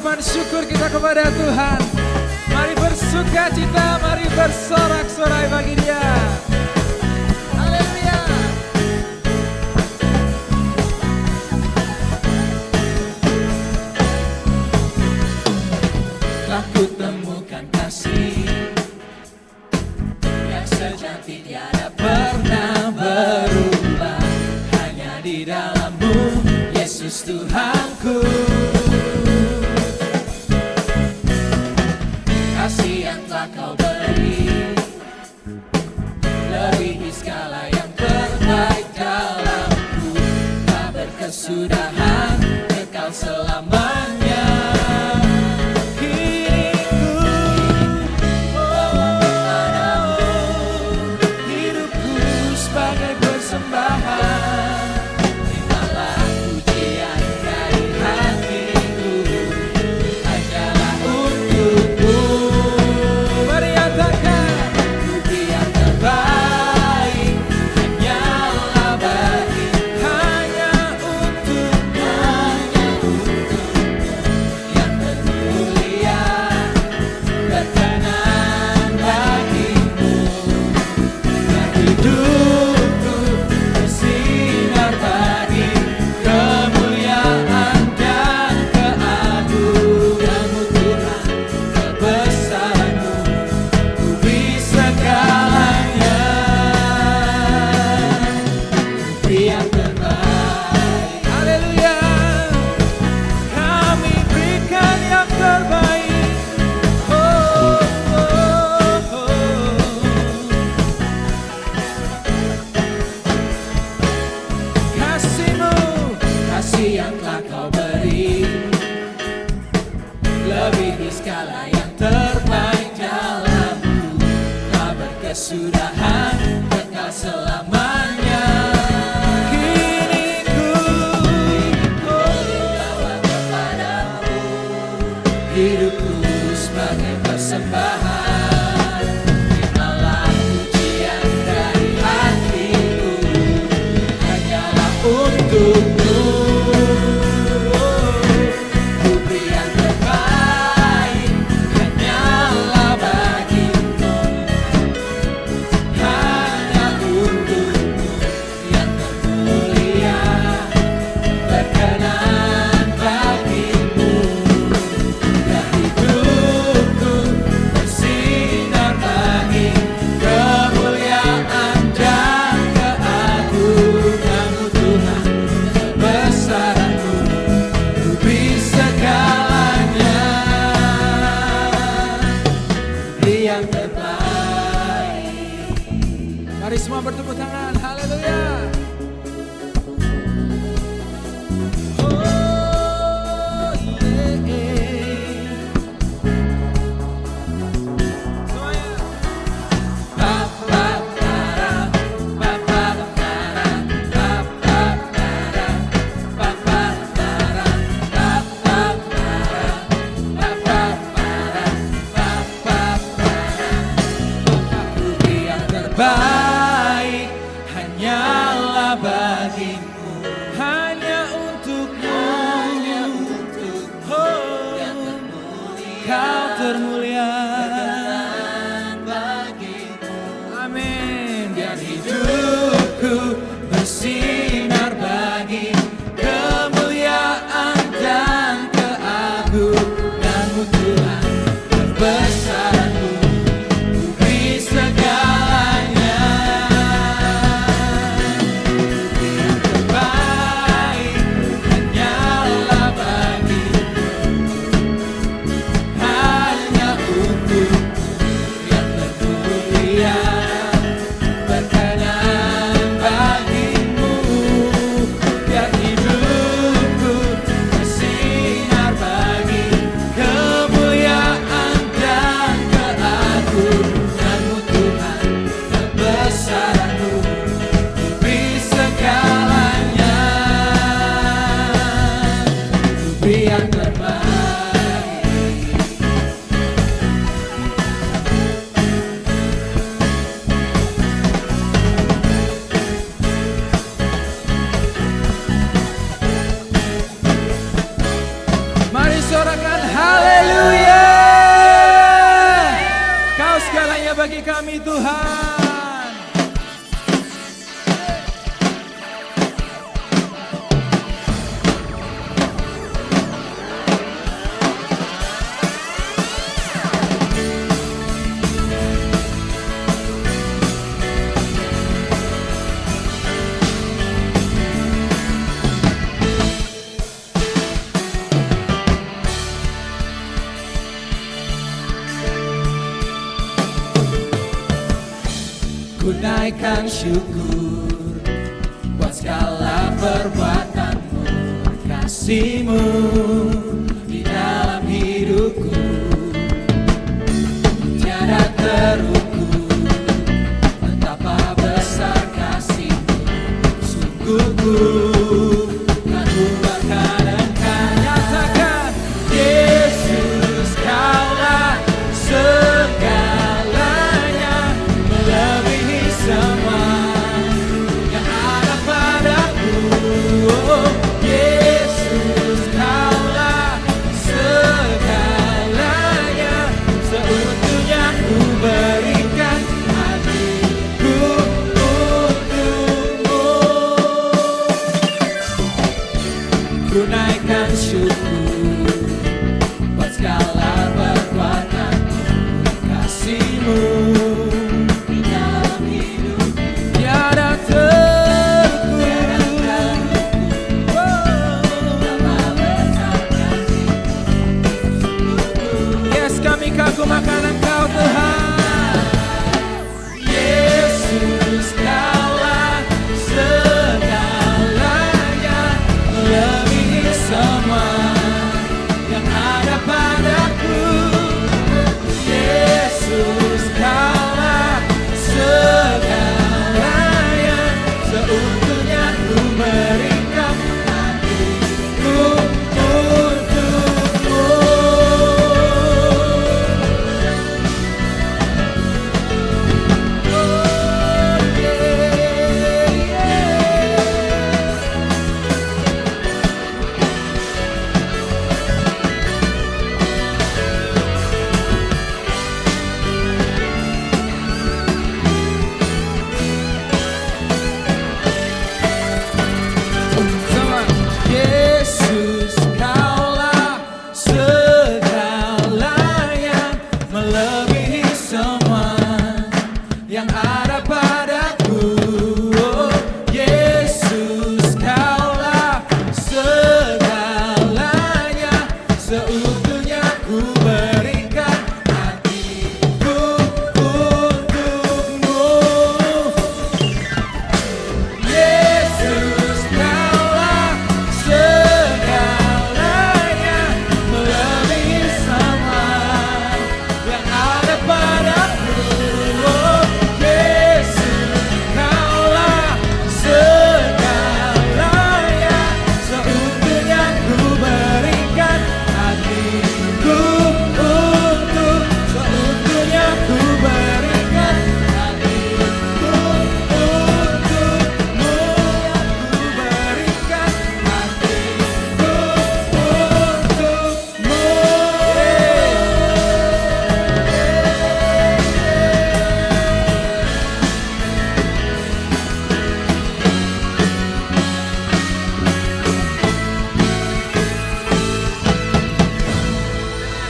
ungkapan syukur kita kepada Tuhan. Mari bersuka cita, mari bersorak-sorai bagi Dia. Haleluya. Telah ku temukan kasih yang sejati tiada pernah berubah, hanya di dalam-Mu, Yesus Tuhanku. Kasih yang telah Kau beri melebihi segala yang terbaik dalamku, tak berkesudahan, kekal selamanya. Hidupku sebagai persembahan, terimalah pujian dari hatiku, hanyalah untukmu. Mari katakan, Puji yang terbaik hanyalah bagi, hanya untukmu. yang termulia berkenan bagimu. Biar hidupku bersinar bagi kemuliaan dan keagungan-Mu Tuhan, kebesaran-Mu, beri segalanya. Beri yang terbaik, Haleluya. Kami berikan yang terbaik. Oh, oh, oh. Kasih-Mu, kasih yang telah Kau beri melebihi segala yang terbaik dalamku, tak berkesudahan, kekal selamanya. kini ku Bawa kepadamu hidupku sebagai persembahan, terimalah pujian dari hatiku, hanyalah untukmu. Ku beri yang terbaik hanyalah bagimu, hanya untukmu, yang termulia berkenan bagimu. Biar hidupku bersinar bagi kemuliaan dan keagungan-Mu Tuhan, kebesaran-Mu, beri segalanya. Beri yang terbaik. Mari semua bertepuk tangan. Haleluya. Oh, yeah. Semuanya. Beri yang terbaik hanyalah bagimu, Hanya untukmu. yang Oh, termulia Kau termulia. bagimu. Amin. Biar hidupku bersinar bagi kemuliaan dan keagungan-Mu Tuhan, kebesaran-Mu, beri segalanya. bagi kami Tuhan. Ku naikkan syukur buat segala perbuatanmu, kasih-Mu di dalam hidupku. Tiada terukur betapa besar kasih-Mu, sungguh ku kan bubarkan Engkau. Nyatakan Yesus, Kaulah segalanya, melebihi semua yang ada padaku. Oh, Yesus, Kaulah segalanya, seutuhnya ku berikan hatiku untukmu. Ku naikkan syukur buat segala perbuatanmu, kasih-Mu di dalam hidupku. tiada terukur. Betapa besar kasih-Mu. Yes, kami kagum akan Engkau Tuhan. Yesus, Kaulah segalanya, melebihi semua yang ada padaku. Yesus, Kaulah segalanya, seutuhnya ku berikan hatiku untukmu. Sama. Yesus, Kaulah segalanya, melebihi semua yang ada padaku. Oh, Yesus, Kaulah segalanya, seutuhnya ku berikan hatiku untukmu. Yesus, Kaulah segalanya, melebihi semua yang ada padaku. Oh, Yesus, Kaulah segalanya, seutuhnya ku berikan hatiku untuk, seutuhnya ku berikan hatiku untukmu. Ku berikan hatiku untukmu.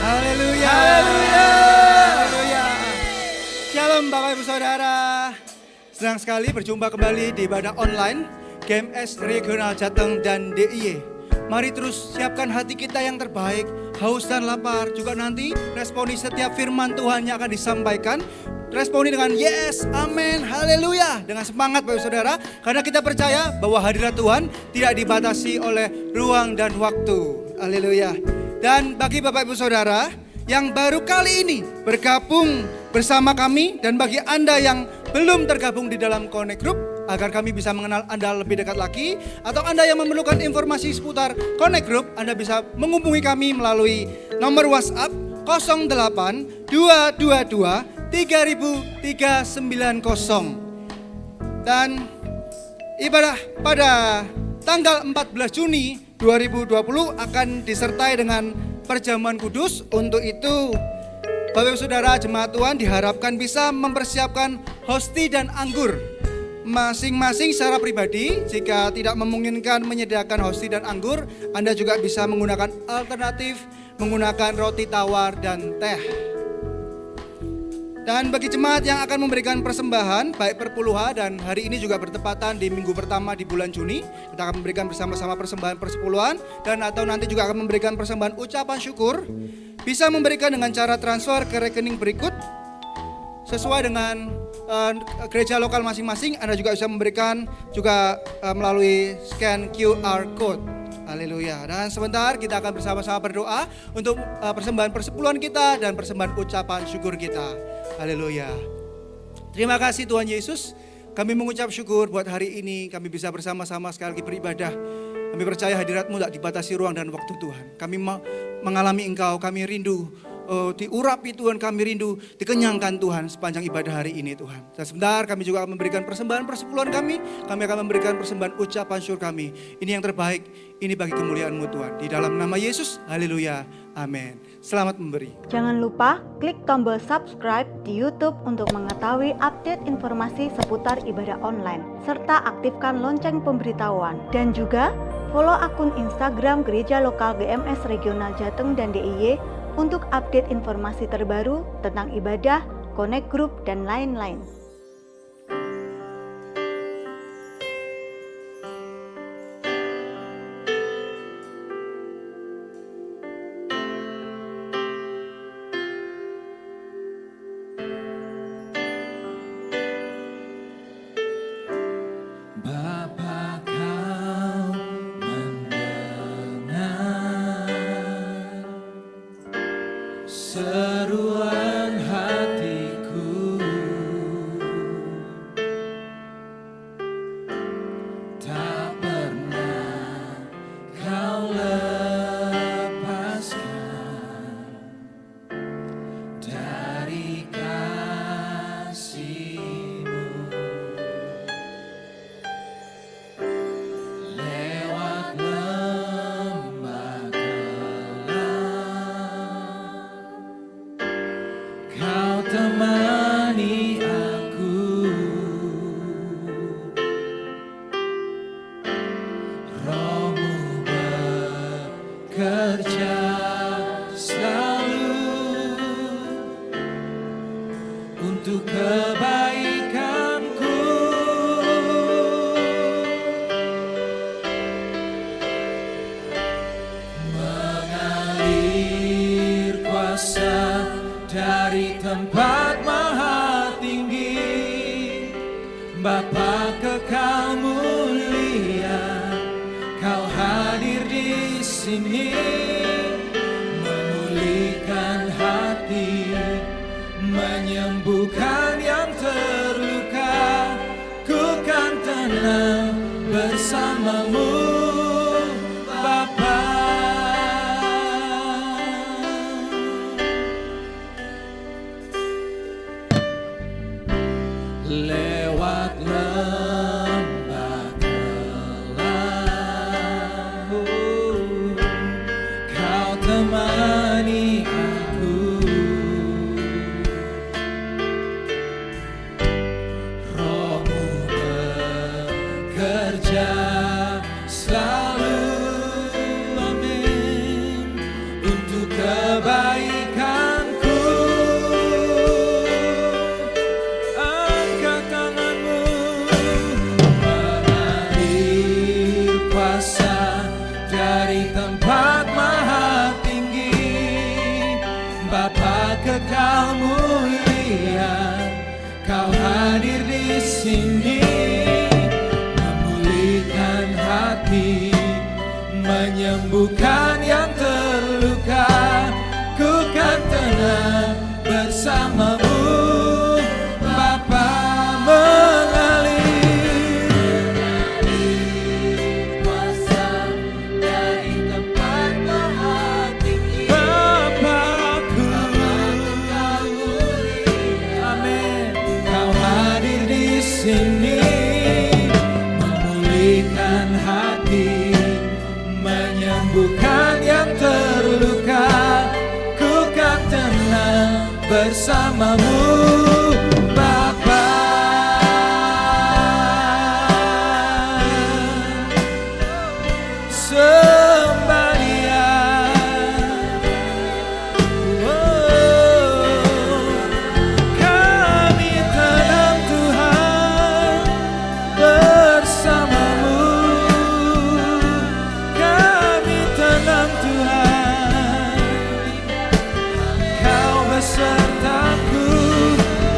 Haleluya. Haleluya. Shalom Bapak Ibu Saudara. Senang sekali berjumpa kembali di ibadah online GMS Regional Jateng dan DIY. Mari terus siapkan hati kita yang terbaik, haus dan lapar. Juga nanti responi setiap firman Tuhan yang akan disampaikan. Responi dengan yes, amin, haleluya. Dengan semangat Bapak Ibu Saudara. Karena kita percaya bahwa hadirat Tuhan tidak dibatasi oleh ruang dan waktu. Haleluya. Dan bagi Bapak Ibu Saudara yang baru kali ini bergabung bersama kami, dan bagi Anda yang belum tergabung di dalam Connect Group, agar kami bisa mengenal Anda lebih dekat lagi, atau Anda yang memerlukan informasi seputar Connect Group, Anda bisa menghubungi kami melalui nomor WhatsApp 08 222 3390. Dan ibadah pada tanggal 14 Juni 2020 akan disertai dengan perjamuan kudus. Untuk itu Bapak Ibu Saudara, jemaat Tuhan diharapkan bisa mempersiapkan hosti dan anggur masing-masing secara pribadi. Jika tidak memungkinkan menyediakan hosti dan anggur, Anda juga bisa menggunakan alternatif, menggunakan roti tawar dan teh. Dan bagi jemaat yang akan memberikan persembahan, baik perpuluhan dan hari ini juga bertepatan di minggu pertama di bulan Juni, kita akan memberikan bersama-sama persembahan persepuluhan dan atau nanti juga akan memberikan persembahan ucapan syukur, bisa memberikan dengan cara transfer ke rekening berikut sesuai dengan gereja lokal masing-masing. Anda juga bisa memberikan juga melalui scan QR code. Haleluya. Dan sebentar kita akan bersama-sama berdoa untuk persembahan persepuluhan kita dan persembahan ucapan syukur kita. Haleluya. Terima kasih Tuhan Yesus. Kami mengucap syukur buat hari ini kami bisa bersama-sama sekali lagi beribadah. Kami percaya hadirat-Mu tak dibatasi ruang dan waktu Tuhan. Kami mengalami Engkau, kami rindu diurapi Tuhan, kami rindu dikenyangkan Tuhan sepanjang ibadah hari ini Tuhan. Dan sebentar kami juga akan memberikan persembahan persepuluhan kami akan memberikan persembahan ucapan syukur kami. Ini yang terbaik, ini bagi kemuliaan-Mu Tuhan. Di dalam nama Yesus, haleluya, amin. Selamat memberi. Jangan lupa klik tombol subscribe di YouTube untuk mengetahui update informasi seputar ibadah online, serta aktifkan lonceng pemberitahuan. Dan juga follow akun Instagram Gereja Lokal GMS Regional Jateng dan DIY untuk update informasi terbaru tentang ibadah, connect group, dan lain-lain. Bapa, Kau mendengar seruan hatiku, tak pernah Kau lepaskan dari kasih-Mu. Lewat lembah gelap, Kau temani aku. Roh-Mu bekerja selalu untuk kebaikanku. Mengalir kuasa dari tempat maha tinggi, Bapa kekal mulia, Kau hadir di sini, memulihkan hati, menyembuhkan yang terluka. Ku kan tenang bersama-Mu, Bapa. Lewat lembah gelap, Kau temani aku. Roh-Mu bekerja selalu, amin, untuk kebaikanku. Angkat tanganmu, mengalir kuasa dari tempat maha tinggi, Bapa kekal mulia, Kau hadir di sini, memulihkan hati, menyembuhkan yang terluka. Ku kan tenang bersama-Mu, Bapa. Mengalir kuasa dari tempat maha tinggi, Bapa-Ku, amin, Kau hadir di sini, memulihkan hati, menyembuhkan yang terluka. Ku kan tenang bersamamu Bapa. Sembah Dia, kami tenang Tuhan bersamamu, kami tenang Tuhan, Kau besertaku.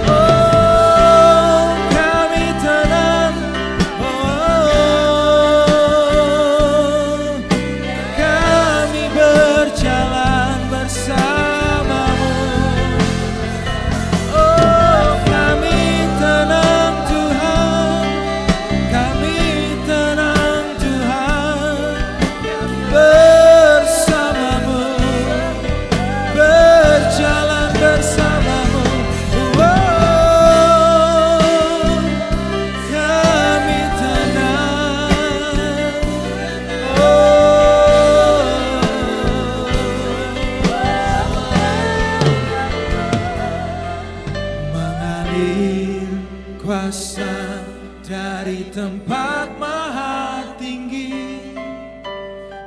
Oh, kami tenang. Oh, kami berjalan bersamamu. Oh, kami tenang Tuhan, kami tenang Tuhan, bersamamu, berjalan bersamamu. Oh, kami tenang. Mengalir kuasa dari tempat maha tinggi,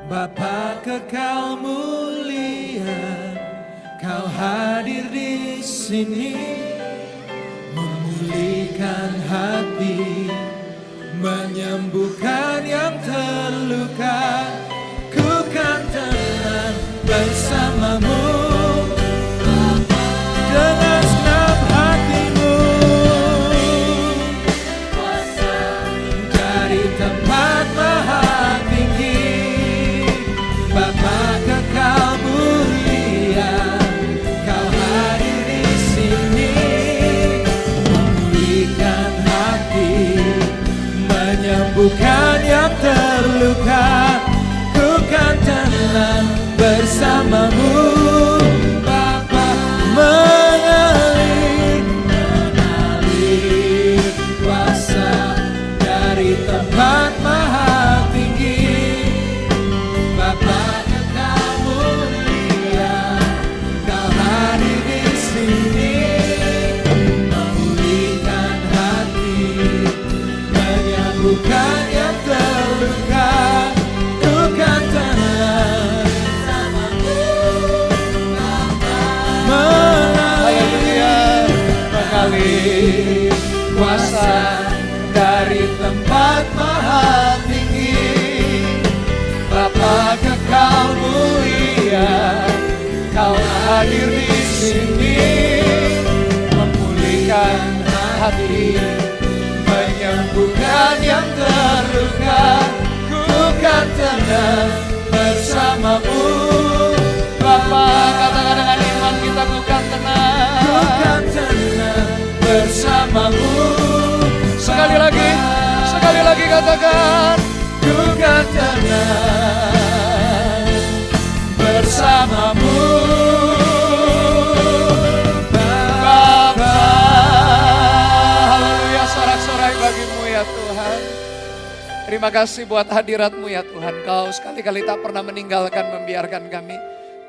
Bapa kekal mulia, Kau hadir di sini, memulihkan hati, menyembuhkan yang terluka. Ku kan tenang bersamamu dengan senang hatimu. Dari tempat maha tinggi, Bapa kekal mulia, Kau hadir di sini, memulihkan hati, menyembuhkan yang terluka. Ku kan tenang bersamamu Bapa. Mengalir kuasa dari tempat maha tinggi, Bapa kekal mulia, Kau hadir di sini, memulihkan hati, menyembuhkan yang terluka. Ku kan tenang bersamamu Bapa. Mengalir kuasa dari tempat maha tinggi, Bapa kekal mulia, Kau hadir di sini, memulihkan hati, menyembuhkan yang terluka. Ku kan tenang bersamamu Bapa. Katakan dengan iman kita, ku kan tenang. Ku kan tenang bersamamu. Sekali lagi katakan, ku kan tenang bersamamu Bapa. Haleluya, sorak-sorai bagimu ya Tuhan. Terima kasih buat hadirat-Mu ya Tuhan. Kau sekali-kali tak pernah meninggalkan, membiarkan kami.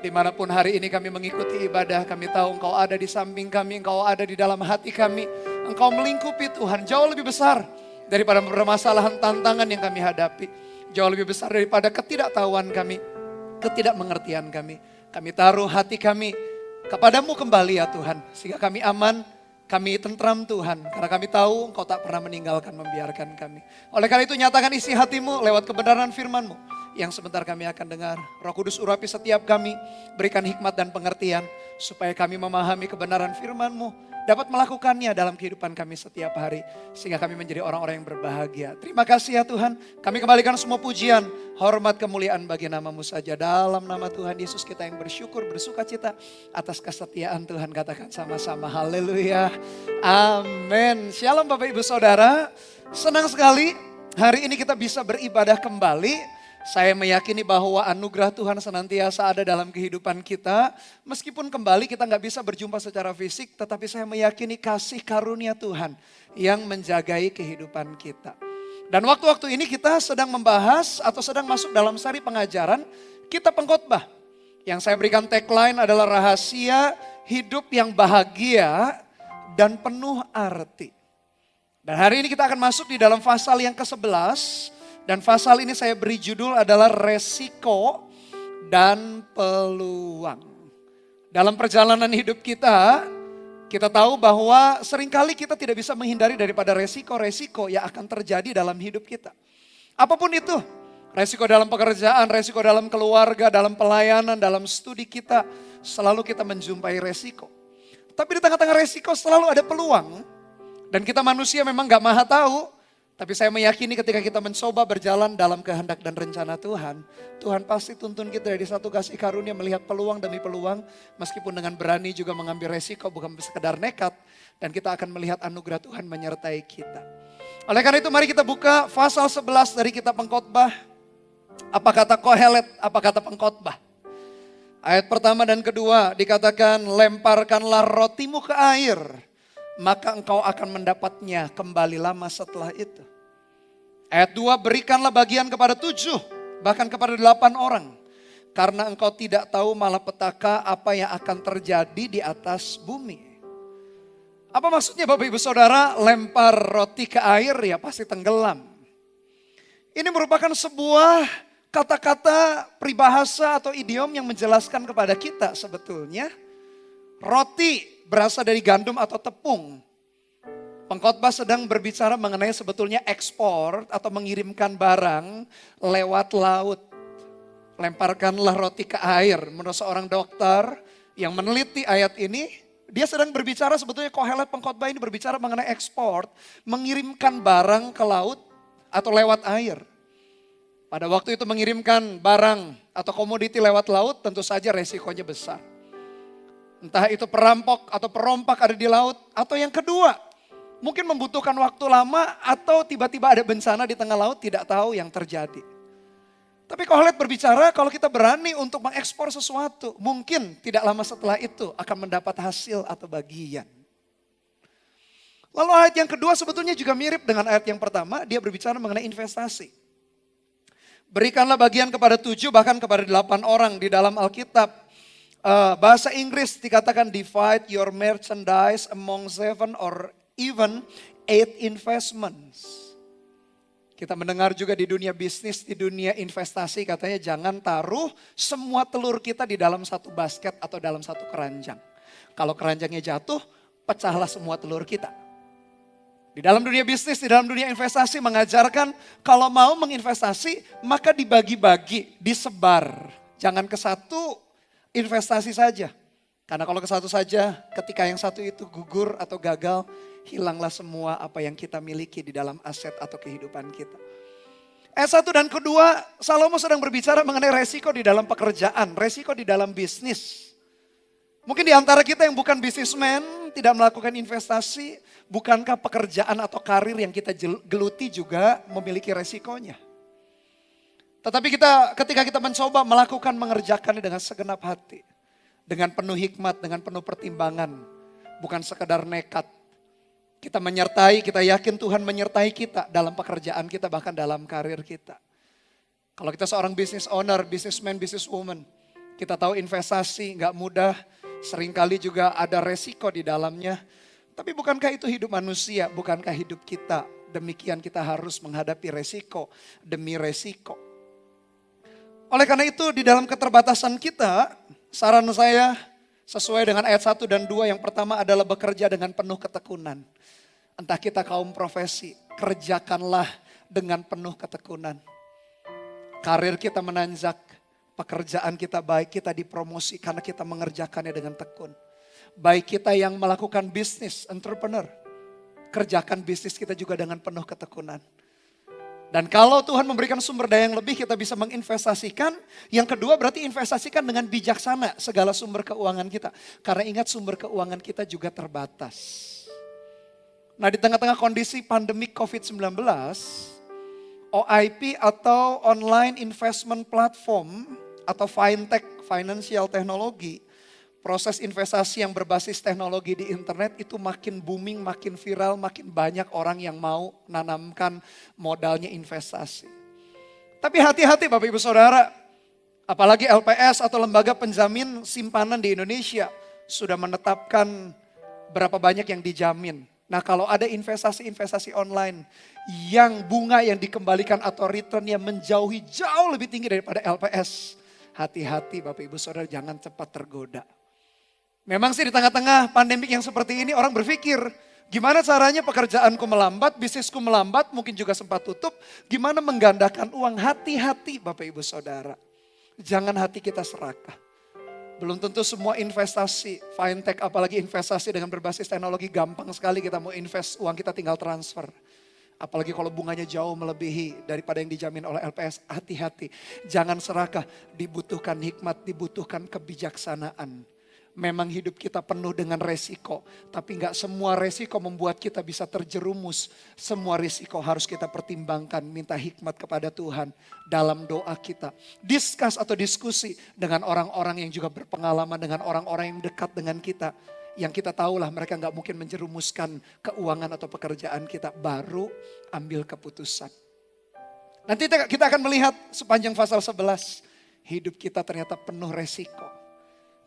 Dimanapun hari ini kami mengikuti ibadah, kami tahu Engkau ada di samping kami, Engkau ada di dalam hati kami. Engkau melingkupi Tuhan, jauh lebih besar daripada permasalahan tantangan yang kami hadapi. Jauh lebih besar daripada ketidaktahuan kami, ketidakmengertian kami. Kami taruh hati kami kepadamu kembali ya Tuhan. Sehingga kami aman, kami tentram Tuhan. Karena kami tahu Engkau tak pernah meninggalkan, membiarkan kami. Oleh karena itu nyatakan isi hatimu lewat kebenaran firman-Mu. Yang sebentar kami akan dengar. Roh Kudus urapi setiap kami, berikan hikmat dan pengertian. Supaya kami memahami kebenaran firman-Mu, dapat melakukannya dalam kehidupan kami setiap hari. Sehingga kami menjadi orang-orang yang berbahagia. Terima kasih ya Tuhan. Kami kembalikan semua pujian, hormat, kemuliaan bagi nama-Mu saja. Dalam nama Tuhan Yesus kita yang bersyukur, bersuka cita atas kesetiaan Tuhan. Katakan sama-sama haleluya. Amin. Shalom Bapak Ibu Saudara. Senang sekali hari ini kita bisa beribadah kembali. Saya meyakini bahwa anugerah Tuhan senantiasa ada dalam kehidupan kita. Meskipun kembali kita nggak bisa berjumpa secara fisik, tetapi saya meyakini kasih karunia Tuhan yang menjagai kehidupan kita. Dan waktu-waktu ini kita sedang membahas atau sedang masuk dalam seri pengajaran Kitab Pengkhotbah. Yang saya berikan tagline adalah rahasia hidup yang bahagia dan penuh arti. Dan hari ini kita akan masuk di dalam pasal yang ke-11. Dan pasal ini saya beri judul adalah resiko dan peluang. Dalam perjalanan hidup kita tahu bahwa seringkali kita tidak bisa menghindari daripada resiko-resiko yang akan terjadi dalam hidup kita. Apapun itu, resiko dalam pekerjaan, resiko dalam keluarga, dalam pelayanan, dalam studi kita, selalu kita menjumpai resiko. Tapi di tengah-tengah resiko selalu ada peluang. Dan kita manusia memang gak maha tahu. Tapi saya meyakini ketika kita mencoba berjalan dalam kehendak dan rencana Tuhan, Tuhan pasti tuntun kita dari satu kasih karunia melihat peluang demi peluang, meskipun dengan berani juga mengambil resiko, bukan sekedar nekat, dan kita akan melihat anugerah Tuhan menyertai kita. Oleh karena itu mari kita buka pasal 11 dari kitab Pengkhotbah. Apa kata Kohelet, apa kata Pengkhotbah? Ayat pertama dan kedua dikatakan, lemparkanlah rotimu ke air, maka engkau akan mendapatnya kembali lama setelah itu. Ayat 2, berikanlah bagian kepada 7, bahkan kepada 8 orang. Karena engkau tidak tahu malapetaka apa yang akan terjadi di atas bumi. Apa maksudnya Bapak Ibu Saudara, lempar roti ke air ya pasti tenggelam. Ini merupakan sebuah kata-kata peribahasa atau idiom yang menjelaskan kepada kita sebetulnya. Roti berasal dari gandum atau tepung. Pengkhotbah sedang berbicara mengenai sebetulnya ekspor atau mengirimkan barang lewat laut. Lemparkanlah roti ke air. Menurut seorang dokter yang meneliti ayat ini, dia sedang berbicara sebetulnya Kohelet Pengkhotbah ini berbicara mengenai ekspor, mengirimkan barang ke laut atau lewat air. Pada waktu itu mengirimkan barang atau komoditi lewat laut tentu saja resikonya besar. Entah itu perampok atau perompak ada di laut, atau yang kedua, mungkin membutuhkan waktu lama atau tiba-tiba ada bencana di tengah laut, tidak tahu yang terjadi. Tapi Kohelet berbicara kalau kita berani untuk mengekspor sesuatu, mungkin tidak lama setelah itu akan mendapat hasil atau bagian. Lalu ayat yang kedua sebetulnya juga mirip dengan ayat yang pertama, dia berbicara mengenai investasi. Berikanlah bagian kepada 7 bahkan kepada 8 orang di dalam Alkitab. Bahasa Inggris dikatakan divide your merchandise among 7 or even 8 investments. Kita mendengar juga di dunia bisnis, di dunia investasi katanya jangan taruh semua telur kita di dalam satu basket atau dalam satu keranjang. Kalau keranjangnya jatuh, pecahlah semua telur kita. Di dalam dunia bisnis, di dalam dunia investasi mengajarkan kalau mau menginvestasi maka dibagi-bagi, disebar. Jangan ke satu investasi saja. Karena kalau ke satu saja, ketika yang satu itu gugur atau gagal, hilanglah semua apa yang kita miliki di dalam aset atau kehidupan kita. Ayat 1 dan kedua, Salomo sedang berbicara mengenai resiko di dalam pekerjaan, resiko di dalam bisnis. Mungkin di antara kita yang bukan bisnismen, tidak melakukan investasi, bukankah pekerjaan atau karir yang kita geluti juga memiliki resikonya? Tetapi ketika kita mencoba melakukan mengerjakannya dengan segenap hati. Dengan penuh hikmat, dengan penuh pertimbangan. Bukan sekedar nekat. Kita menyertai, kita yakin Tuhan menyertai kita dalam pekerjaan kita, bahkan dalam karir kita. Kalau kita seorang business owner, businessman, businesswoman. Kita tahu investasi gak mudah, seringkali juga ada resiko di dalamnya. Tapi bukankah itu hidup manusia, bukankah hidup kita? Demikian kita harus menghadapi resiko demi resiko. Oleh karena itu di dalam keterbatasan kita, saran saya sesuai dengan ayat 1 dan 2 yang pertama adalah bekerja dengan penuh ketekunan. Entah kita kaum profesi, kerjakanlah dengan penuh ketekunan. Karir kita menanjak, pekerjaan kita baik, kita dipromosi karena kita mengerjakannya dengan tekun. Baik kita yang melakukan bisnis, entrepreneur, kerjakan bisnis kita juga dengan penuh ketekunan. Dan kalau Tuhan memberikan sumber daya yang lebih, kita bisa menginvestasikan. Yang kedua berarti investasikan dengan bijaksana segala sumber keuangan kita. Karena ingat sumber keuangan kita juga terbatas. Nah di tengah-tengah kondisi pandemi COVID-19, OIP atau Online Investment Platform atau Fintech, Financial Technology, proses investasi yang berbasis teknologi di internet itu makin booming, makin viral, makin banyak orang yang mau nanamkan modalnya investasi. Tapi hati-hati Bapak Ibu Saudara, apalagi LPS atau lembaga penjamin simpanan di Indonesia, sudah menetapkan berapa banyak yang dijamin. Nah kalau ada investasi-investasi online yang bunga yang dikembalikan atau returnnya menjauhi jauh lebih tinggi daripada LPS. Hati-hati Bapak Ibu Saudara, jangan cepat tergoda. Memang sih di tengah-tengah pandemik yang seperti ini orang berpikir, gimana caranya pekerjaanku melambat, bisnisku melambat, mungkin juga sempat tutup. Gimana menggandakan uang? Hati-hati Bapak Ibu Saudara. Jangan hati kita serakah. Belum tentu semua investasi, fintech apalagi investasi dengan berbasis teknologi gampang sekali kita mau invest, uang kita tinggal transfer. Apalagi kalau bunganya jauh melebihi daripada yang dijamin oleh LPS, hati-hati. Jangan serakah, dibutuhkan hikmat, dibutuhkan kebijaksanaan. Memang hidup kita penuh dengan resiko, tapi gak semua resiko membuat kita bisa terjerumus. Semua resiko harus kita pertimbangkan, minta hikmat kepada Tuhan dalam doa kita. Discuss atau diskusi dengan orang-orang yang juga berpengalaman, dengan orang-orang yang dekat dengan kita. Yang kita tahulah mereka gak mungkin menjerumuskan keuangan atau pekerjaan kita, baru ambil keputusan. Nanti kita akan melihat sepanjang pasal 11, hidup kita ternyata penuh resiko.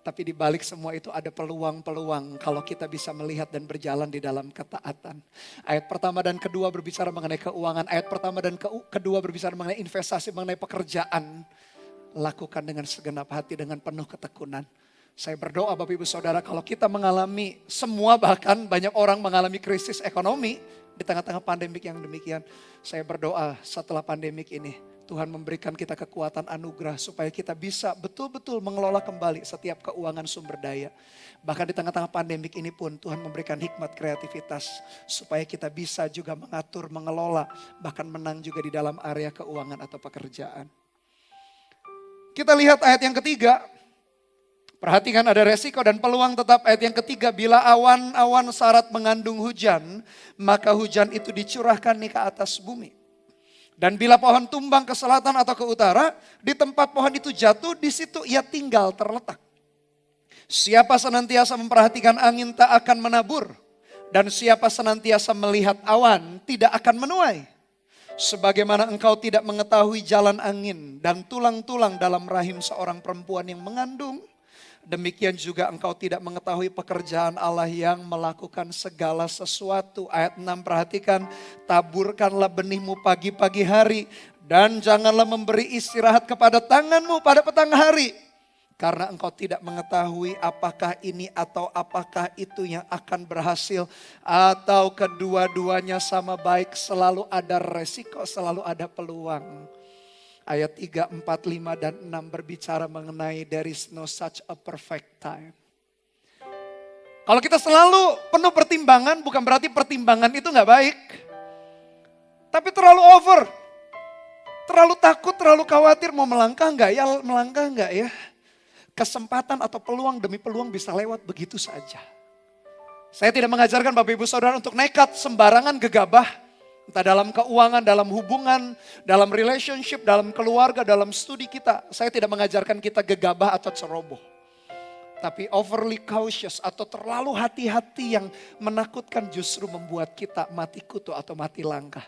Tapi di balik semua itu ada peluang-peluang kalau kita bisa melihat dan berjalan di dalam ketaatan. Ayat pertama dan kedua berbicara mengenai keuangan. Ayat pertama dan kedua berbicara mengenai investasi, mengenai pekerjaan. Lakukan dengan segenap hati, dengan penuh ketekunan. Saya berdoa Bapak Ibu Saudara, kalau kita mengalami semua, bahkan banyak orang mengalami krisis ekonomi di tengah-tengah pandemik yang demikian. Saya berdoa setelah pandemik ini, Tuhan memberikan kita kekuatan anugerah supaya kita bisa betul-betul mengelola kembali setiap keuangan sumber daya. Bahkan di tengah-tengah pandemik ini pun Tuhan memberikan hikmat kreativitas supaya kita bisa juga mengatur, mengelola, bahkan menang juga di dalam area keuangan atau pekerjaan. Kita lihat ayat yang ketiga. Perhatikan ada resiko dan peluang tetap. Ayat yang ketiga, bila awan-awan syarat mengandung hujan, maka hujan itu dicurahkan nih ke atas bumi. Dan bila pohon tumbang ke selatan atau ke utara, di tempat pohon itu jatuh, di situ ia tinggal terletak. Siapa senantiasa memperhatikan angin tak akan menabur, dan siapa senantiasa melihat awan tidak akan menuai. Sebagaimana engkau tidak mengetahui jalan angin dan tulang-tulang dalam rahim seorang perempuan yang mengandung, demikian juga engkau tidak mengetahui pekerjaan Allah yang melakukan segala sesuatu. Ayat 6 perhatikan, taburkanlah benihmu pagi-pagi hari dan janganlah memberi istirahat kepada tanganmu pada petang hari. Karena engkau tidak mengetahui apakah ini atau apakah itu yang akan berhasil. Atau kedua-duanya sama baik, selalu ada resiko, selalu ada peluang. Ayat 3, 4, 5, dan 6 berbicara mengenai there is no such a perfect time. Kalau kita selalu penuh pertimbangan, bukan berarti pertimbangan itu gak baik. Tapi terlalu over. Terlalu takut, terlalu khawatir mau melangkah gak ya, melangkah gak ya. Kesempatan atau peluang demi peluang bisa lewat begitu saja. Saya tidak mengajarkan Bapak Ibu Saudara untuk nekat sembarangan gegabah. Entah dalam keuangan, dalam hubungan, dalam relationship, dalam keluarga, dalam studi kita. Saya tidak mengajarkan kita gegabah atau ceroboh. Tapi overly cautious atau terlalu hati-hati yang menakutkan justru membuat kita mati kutu atau mati langkah.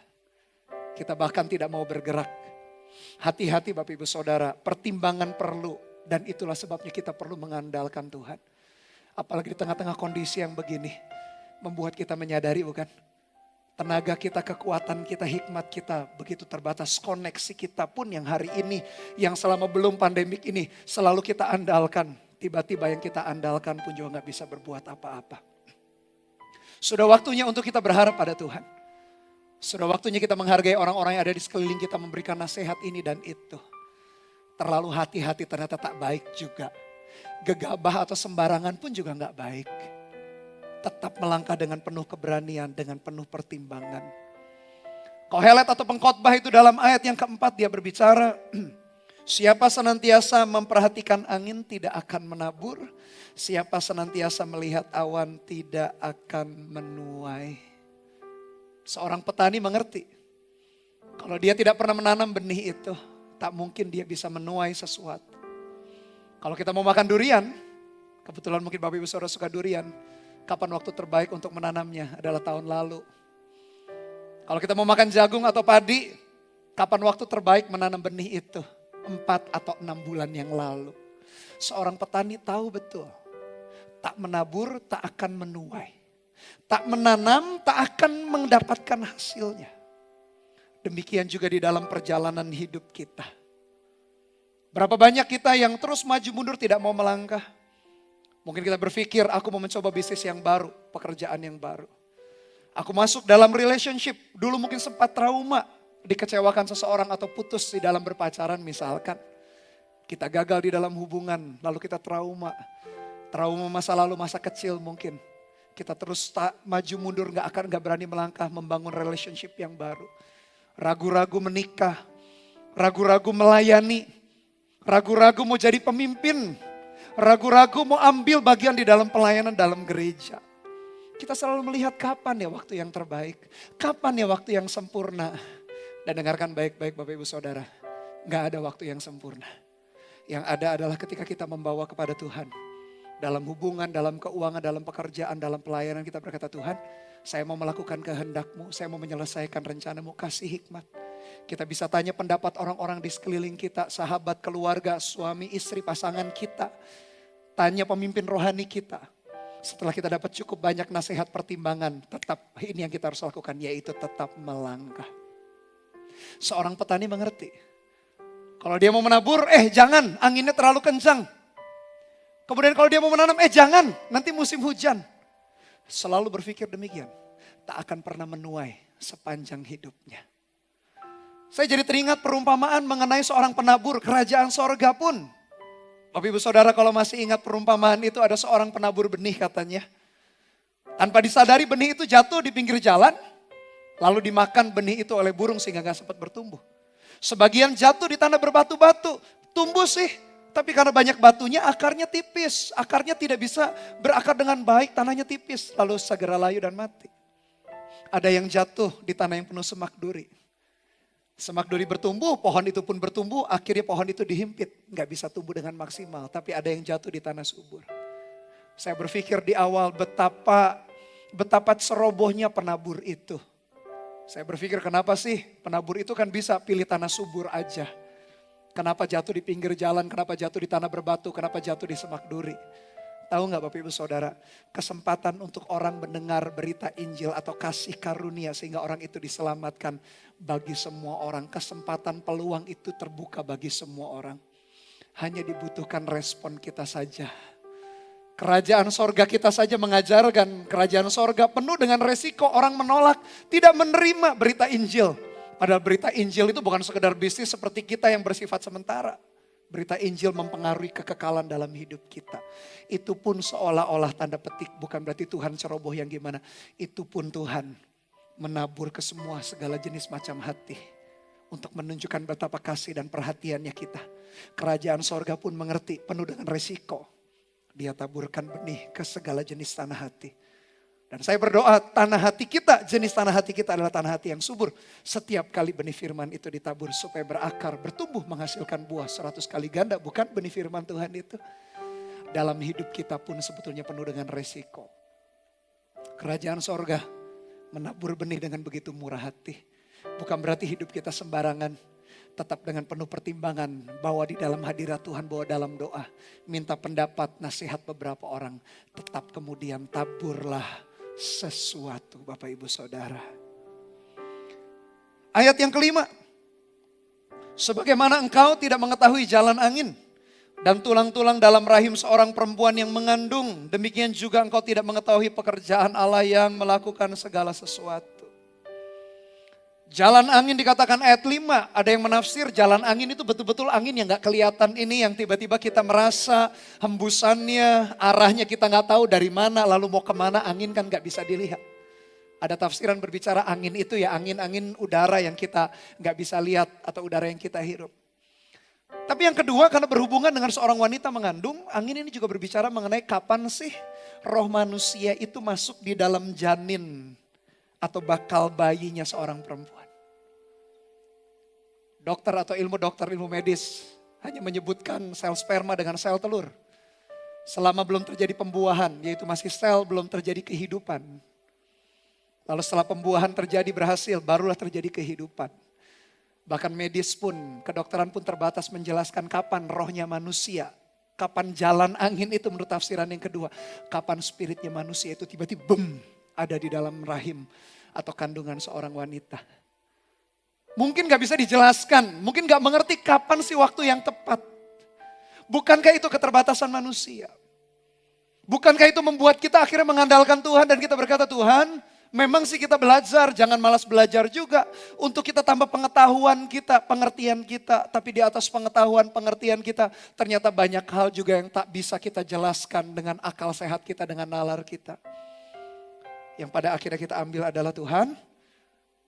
Kita bahkan tidak mau bergerak. Hati-hati Bapak Ibu Saudara, pertimbangan perlu. Dan itulah sebabnya kita perlu mengandalkan Tuhan. Apalagi di tengah-tengah kondisi yang begini. Membuat kita menyadari bukan? Tenaga kita, kekuatan kita, hikmat kita begitu terbatas. Koneksi kita pun yang hari ini, yang selama belum pandemik ini selalu kita andalkan. Tiba-tiba yang kita andalkan pun juga gak bisa berbuat apa-apa. Sudah waktunya untuk kita berharap pada Tuhan. Sudah waktunya kita menghargai orang-orang yang ada di sekeliling kita, memberikan nasihat ini dan itu. Terlalu hati-hati ternyata tak baik juga. Gegabah atau sembarangan pun juga gak baik. Tetap melangkah dengan penuh keberanian, dengan penuh pertimbangan. Kohelet atau pengkhotbah itu dalam ayat yang keempat dia berbicara, siapa senantiasa memperhatikan angin tidak akan menabur, siapa senantiasa melihat awan tidak akan menuai. Seorang petani mengerti, kalau dia tidak pernah menanam benih itu, tak mungkin dia bisa menuai sesuatu. Kalau kita mau makan durian, kebetulan mungkin Bapak Ibu Saudara suka durian, kapan waktu terbaik untuk menanamnya adalah tahun lalu. Kalau kita mau makan jagung atau padi, kapan waktu terbaik menanam benih itu? 4 atau 6 bulan yang lalu. Seorang petani tahu betul. Tak menabur, tak akan menuai. Tak menanam, tak akan mendapatkan hasilnya. Demikian juga di dalam perjalanan hidup kita. Berapa banyak kita yang terus maju mundur tidak mau melangkah. Mungkin kita berpikir, aku mau mencoba bisnis yang baru, pekerjaan yang baru. Aku masuk dalam relationship, dulu mungkin sempat trauma, dikecewakan seseorang atau putus di dalam berpacaran misalkan. Kita gagal di dalam hubungan, lalu kita trauma. Trauma masa lalu, masa kecil mungkin. Kita terus tak maju mundur, gak berani melangkah membangun relationship yang baru. Ragu-ragu menikah, ragu-ragu melayani, ragu-ragu mau jadi pemimpin, ragu-ragu mau ambil bagian di dalam pelayanan dalam gereja. Kita selalu melihat kapan ya waktu yang terbaik, kapan ya waktu yang sempurna. Dan dengarkan baik-baik Bapak Ibu Saudara, gak ada waktu yang sempurna. Yang ada adalah ketika kita membawa kepada Tuhan. Dalam hubungan, dalam keuangan, dalam pekerjaan, dalam pelayanan kita berkata, Tuhan, saya mau melakukan kehendak-Mu, saya mau menyelesaikan rencana-Mu, kasih hikmat. Kita bisa tanya pendapat orang-orang di sekeliling kita, sahabat, keluarga, suami, istri, pasangan kita. Tanya pemimpin rohani kita. Setelah kita dapat cukup banyak nasihat pertimbangan, tetap ini yang kita harus lakukan, yaitu tetap melangkah. Seorang petani mengerti. Kalau dia mau menabur, jangan, anginnya terlalu kencang. Kemudian kalau dia mau menanam, jangan, nanti musim hujan. Selalu berpikir demikian. Tak akan pernah menuai sepanjang hidupnya. Saya jadi teringat perumpamaan mengenai seorang penabur kerajaan sorga pun. Bapak Ibu Saudara kalau masih ingat perumpamaan itu ada seorang penabur benih katanya. Tanpa disadari benih itu jatuh di pinggir jalan. Lalu dimakan benih itu oleh burung sehingga gak sempat bertumbuh. Sebagian jatuh di tanah berbatu-batu. Tumbuh sih, tapi karena banyak batunya akarnya tipis. Akarnya tidak bisa berakar dengan baik, tanahnya tipis. Lalu segera layu dan mati. Ada yang jatuh di tanah yang penuh semak duri. Semak duri bertumbuh, pohon itu pun bertumbuh. Akhirnya pohon itu dihimpit, gak bisa tumbuh dengan maksimal. Tapi ada yang jatuh di tanah subur. Saya berpikir di awal betapa cerobohnya penabur itu. Saya berpikir kenapa sih penabur itu kan bisa pilih tanah subur aja. Kenapa jatuh di pinggir jalan, kenapa jatuh di tanah berbatu, kenapa jatuh di semak duri. Tahu gak Bapak Ibu Saudara, kesempatan untuk orang mendengar berita Injil atau kasih karunia sehingga orang itu diselamatkan bagi semua orang. Kesempatan peluang itu terbuka bagi semua orang. Hanya dibutuhkan respon kita saja. Kerajaan sorga kita saja mengajarkan, kerajaan sorga penuh dengan resiko, orang menolak, tidak menerima berita Injil. Padahal berita Injil itu bukan sekedar bisnis seperti kita yang bersifat sementara. Berita Injil mempengaruhi kekekalan dalam hidup kita. Itu pun seolah-olah tanda petik, bukan berarti Tuhan ceroboh yang gimana. Itu pun Tuhan menabur ke semua segala jenis macam hati. Untuk menunjukkan betapa kasih dan perhatiannya kita. Kerajaan sorga pun mengerti, penuh dengan resiko. Dia taburkan benih ke segala jenis tanah hati. Dan saya berdoa tanah hati kita, jenis tanah hati kita adalah tanah hati yang subur. Setiap kali benih firman itu ditabur supaya berakar, bertumbuh, menghasilkan buah 100 kali ganda. Bukan benih firman Tuhan itu. Dalam hidup kita pun sebetulnya penuh dengan resiko. Kerajaan sorga menabur benih dengan begitu murah hati. Bukan berarti hidup kita sembarangan. Tetap dengan penuh pertimbangan, bawa di dalam hadirat Tuhan, bawa dalam doa. Minta pendapat, nasihat beberapa orang. Tetap kemudian taburlah sesuatu Bapak Ibu Saudara. Ayat yang kelima. Sebagaimana engkau tidak mengetahui jalan angin dan tulang-tulang dalam rahim seorang perempuan yang mengandung. Demikian juga engkau tidak mengetahui pekerjaan Allah yang melakukan segala sesuatu. Jalan angin dikatakan ayat 5, ada yang menafsir jalan angin itu betul-betul angin yang gak kelihatan ini, yang tiba-tiba kita merasa hembusannya, arahnya kita gak tahu dari mana, lalu mau kemana, angin kan gak bisa dilihat. Ada tafsiran berbicara angin itu ya angin-angin udara yang kita gak bisa lihat atau udara yang kita hirup. Tapi yang kedua karena berhubungan dengan seorang wanita mengandung, angin ini juga berbicara mengenai kapan sih roh manusia itu masuk di dalam janin atau bakal bayinya seorang perempuan. Dokter atau ilmu medis hanya menyebutkan sel sperma dengan sel telur. Selama belum terjadi pembuahan, yaitu masih sel belum terjadi kehidupan. Lalu setelah pembuahan terjadi berhasil, barulah terjadi kehidupan. Bahkan medis pun, kedokteran pun terbatas menjelaskan kapan rohnya manusia Kapan jalan angin itu menurut tafsiran yang kedua. Kapan spiritnya manusia itu tiba-tiba bum, ada di dalam rahim atau kandungan seorang wanita. Mungkin gak bisa dijelaskan, mungkin gak mengerti kapan sih waktu yang tepat. Bukankah itu keterbatasan manusia? Bukankah itu membuat kita akhirnya mengandalkan Tuhan dan kita berkata, Tuhan memang sih kita belajar, jangan malas belajar juga. Untuk kita tambah pengetahuan kita, pengertian kita. Tapi di atas pengetahuan, pengertian kita, ternyata banyak hal juga yang tak bisa kita jelaskan dengan akal sehat kita, dengan nalar kita. Yang pada akhirnya kita ambil adalah Tuhan,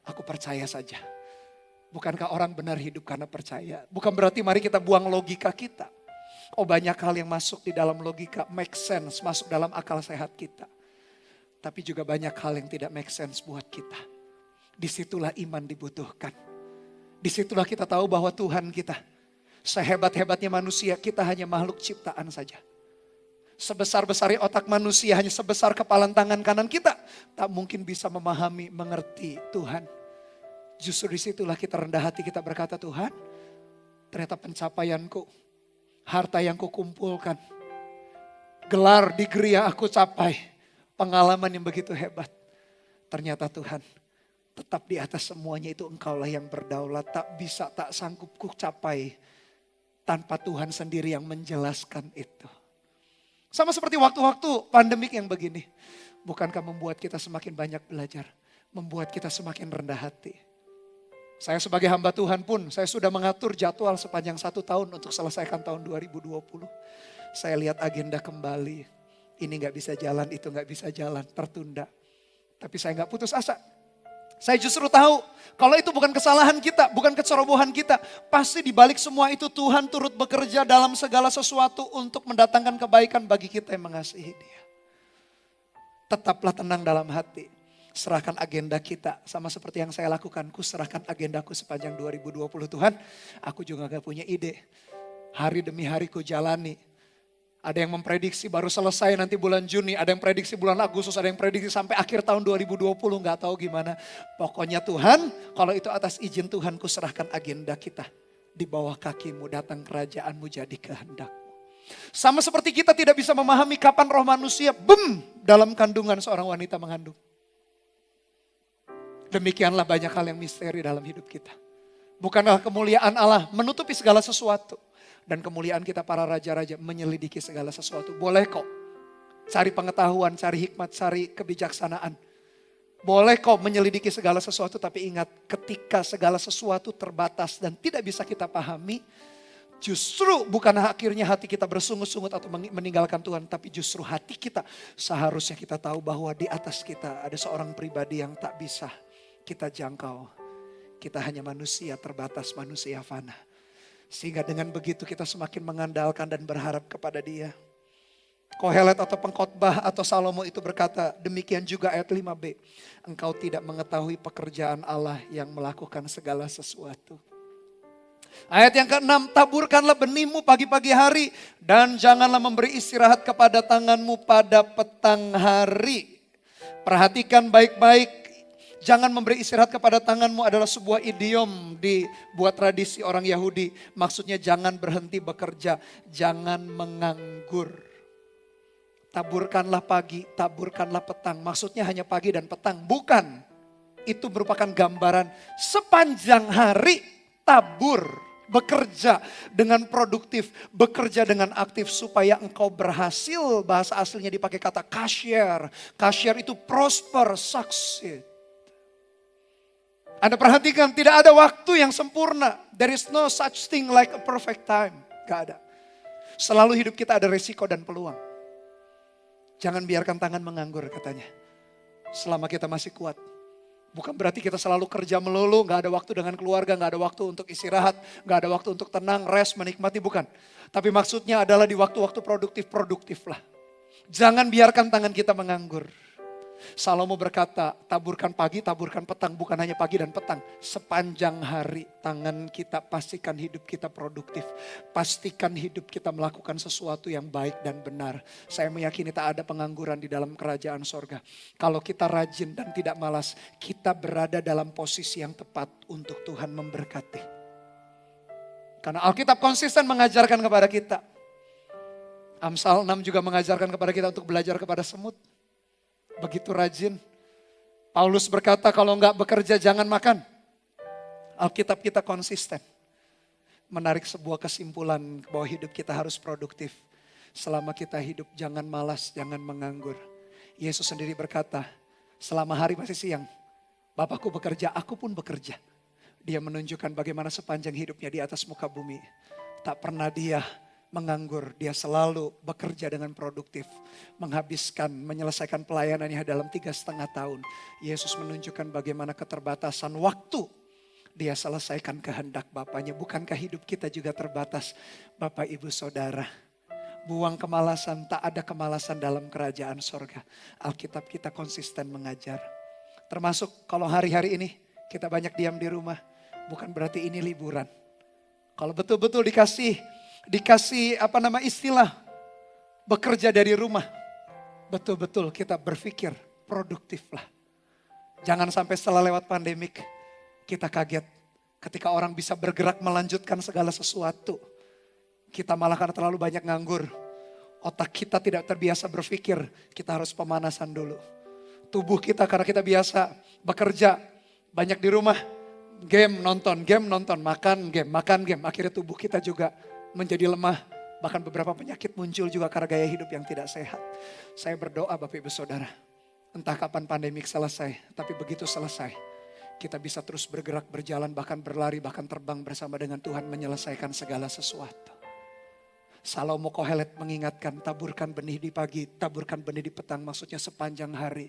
aku percaya saja. Bukankah orang benar hidup karena percaya? Bukan berarti mari kita buang logika kita. Oh banyak hal yang masuk di dalam logika, make sense, masuk dalam akal sehat kita. Tapi juga banyak hal yang tidak make sense buat kita. Disitulah iman dibutuhkan. Disitulah kita tahu bahwa Tuhan kita, sehebat-hebatnya manusia, kita hanya makhluk ciptaan saja. Sebesar-besarnya otak manusia, hanya sebesar kepalan tangan kanan kita, tak mungkin bisa memahami, mengerti Tuhan. Justru disitulah kita rendah hati, kita berkata, Tuhan, ternyata pencapaianku, harta yang kukumpulkan, gelar degree yang aku capai, pengalaman yang begitu hebat. Ternyata Tuhan, tetap di atas semuanya itu Engkaulah yang berdaulat, tak bisa, tak sanggup ku capai tanpa Tuhan sendiri yang menjelaskan itu. Sama seperti waktu-waktu pandemik yang begini. Bukankah membuat kita semakin banyak belajar, membuat kita semakin rendah hati. Saya sebagai hamba Tuhan pun, saya sudah mengatur jadwal sepanjang 1 tahun untuk selesaikan tahun 2020. Saya lihat agenda kembali, ini gak bisa jalan, itu gak bisa jalan, tertunda. Tapi saya gak putus asa. Saya justru tahu, kalau itu bukan kesalahan kita, bukan kecerobohan kita. Pasti di balik semua itu Tuhan turut bekerja dalam segala sesuatu untuk mendatangkan kebaikan bagi kita yang mengasihi Dia. Tetaplah tenang dalam hati. Serahkan agenda kita, sama seperti yang saya lakukan. Ku serahkan agendaku sepanjang 2020. Tuhan, aku juga gak punya ide. Hari demi hari ku jalani. Ada yang memprediksi baru selesai nanti bulan Juni. Ada yang prediksi bulan Agustus, ada yang prediksi sampai akhir tahun 2020. Gak tahu gimana. Pokoknya Tuhan, kalau itu atas izin Tuhan, ku serahkan agenda kita. Di bawah kakimu datang kerajaanmu jadi kehendakmu. Sama seperti kita tidak bisa memahami kapan roh manusia, dalam kandungan seorang wanita mengandung. Demikianlah banyak hal yang misteri dalam hidup kita. Bukanlah kemuliaan Allah menutupi segala sesuatu. Dan kemuliaan kita para raja-raja menyelidiki segala sesuatu. Boleh kok cari pengetahuan, cari hikmat, cari kebijaksanaan. Boleh kok menyelidiki segala sesuatu, tapi ingat ketika segala sesuatu terbatas dan tidak bisa kita pahami, justru bukan akhirnya hati kita bersungut-sungut atau meninggalkan Tuhan, tapi justru hati kita seharusnya kita tahu bahwa di atas kita ada seorang pribadi yang tak bisa kita jangkau. Kita hanya manusia terbatas, manusia fana. Sehingga dengan begitu kita semakin mengandalkan dan berharap kepada Dia. Kohelet atau pengkhotbah atau Salomo itu berkata, demikian juga ayat 5b. Engkau tidak mengetahui pekerjaan Allah yang melakukan segala sesuatu. Ayat yang ke-6, taburkanlah benihmu pagi-pagi hari dan janganlah memberi istirahat kepada tanganmu pada petang hari. Perhatikan baik-baik. Jangan memberi istirahat kepada tanganmu adalah sebuah idiom dibuat tradisi orang Yahudi. Maksudnya jangan berhenti bekerja, jangan menganggur. Taburkanlah pagi, taburkanlah petang. Maksudnya hanya pagi dan petang. Bukan, itu merupakan gambaran sepanjang hari tabur. Bekerja dengan produktif, bekerja dengan aktif supaya engkau berhasil. Bahasa aslinya dipakai kata kasyer. Kasyer itu prosper, succeed. Anda perhatikan, tidak ada waktu yang sempurna. There is no such thing like a perfect time. Gak ada. Selalu hidup kita ada resiko dan peluang. Jangan biarkan tangan menganggur katanya. Selama kita masih kuat. Bukan berarti kita selalu kerja melulu, gak ada waktu dengan keluarga, gak ada waktu untuk istirahat, gak ada waktu untuk tenang, rest, menikmati, bukan. Tapi maksudnya adalah di waktu-waktu produktiflah. Jangan biarkan tangan kita menganggur. Salomo berkata, taburkan pagi, taburkan petang, bukan hanya pagi dan petang. Sepanjang hari tangan kita, pastikan hidup kita produktif. Pastikan hidup kita melakukan sesuatu yang baik dan benar. Saya meyakini tak ada pengangguran di dalam kerajaan sorga. Kalau kita rajin dan tidak malas, kita berada dalam posisi yang tepat untuk Tuhan memberkati. Karena Alkitab konsisten mengajarkan kepada kita, Amsal 6 juga mengajarkan kepada kita untuk belajar kepada semut. Begitu rajin. Paulus berkata kalau enggak bekerja jangan makan. Alkitab kita konsisten. Menarik sebuah kesimpulan bahwa hidup kita harus produktif. Selama kita hidup jangan malas, jangan menganggur. Yesus sendiri berkata, selama hari masih siang, Bapakku bekerja, aku pun bekerja. Dia menunjukkan bagaimana sepanjang hidupnya di atas muka bumi. Tak pernah dia menganggur, dia selalu bekerja dengan produktif. Menghabiskan, menyelesaikan pelayanannya dalam 3,5 tahun. Yesus menunjukkan bagaimana keterbatasan waktu dia selesaikan kehendak Bapaknya. Bukankah hidup kita juga terbatas, Bapak Ibu Saudara? Buang kemalasan, tak ada kemalasan dalam kerajaan sorga. Alkitab kita konsisten mengajar. Termasuk kalau hari-hari ini kita banyak diam di rumah, bukan berarti ini liburan. Kalau betul-betul dikasih istilah bekerja dari rumah, betul-betul kita berpikir produktiflah. Jangan sampai setelah lewat pandemik kita kaget ketika orang bisa bergerak melanjutkan segala sesuatu. Kita malah karena terlalu banyak nganggur. Otak kita tidak terbiasa berpikir, kita harus pemanasan dulu. Tubuh kita karena kita biasa bekerja, banyak di rumah, game nonton, makan game. Akhirnya tubuh kita juga menjadi lemah. Bahkan beberapa penyakit muncul juga karena gaya hidup yang tidak sehat. Saya berdoa Bapak Ibu Saudara, entah kapan pandemik selesai, tapi begitu selesai, kita bisa terus bergerak, berjalan, bahkan berlari, bahkan terbang bersama dengan Tuhan menyelesaikan segala sesuatu. Salomo Kohelet mengingatkan, taburkan benih di pagi, taburkan benih di petang, maksudnya sepanjang hari.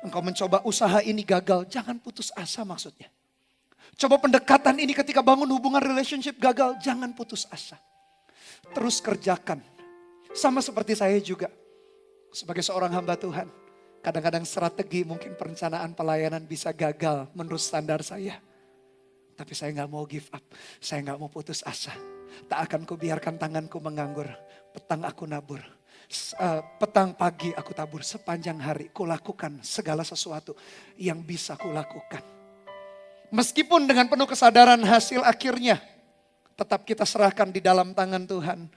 Engkau mencoba usaha ini gagal, jangan putus asa maksudnya. Coba pendekatan ini ketika bangun hubungan relationship gagal, jangan putus asa. Terus kerjakan. Sama seperti saya juga, sebagai seorang hamba Tuhan. Kadang-kadang strategi mungkin perencanaan pelayanan bisa gagal menurut standar saya. Tapi saya gak mau give up, saya gak mau putus asa. Tak akan kubiarkan tanganku menganggur, petang aku nabur. Petang pagi aku tabur, sepanjang hari kulakukan segala sesuatu yang bisa kulakukan. Meskipun dengan penuh kesadaran hasil akhirnya tetap kita serahkan di dalam tangan Tuhan.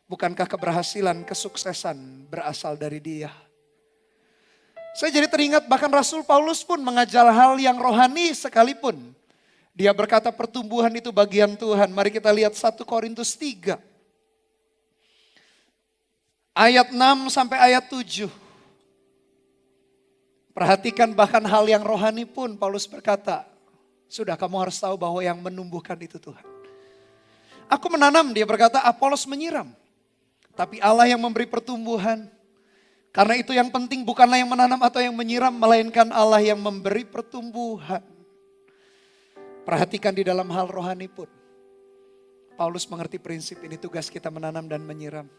Bukankah keberhasilan, kesuksesan berasal dari Dia? Saya jadi teringat bahkan Rasul Paulus pun mengajar hal yang rohani sekalipun. Dia berkata pertumbuhan itu bagian Tuhan. Mari kita lihat 1 Korintus 3. Ayat 6 sampai ayat 7. Perhatikan bahkan hal yang rohani pun Paulus berkata, sudah kamu harus tahu bahwa yang menumbuhkan itu Tuhan. Aku menanam, dia berkata, Apolos menyiram. Tapi Allah yang memberi pertumbuhan. Karena itu yang penting bukanlah yang menanam atau yang menyiram, melainkan Allah yang memberi pertumbuhan. Perhatikan di dalam hal rohani pun. Paulus mengerti prinsip ini, tugas kita menanam dan menyiram.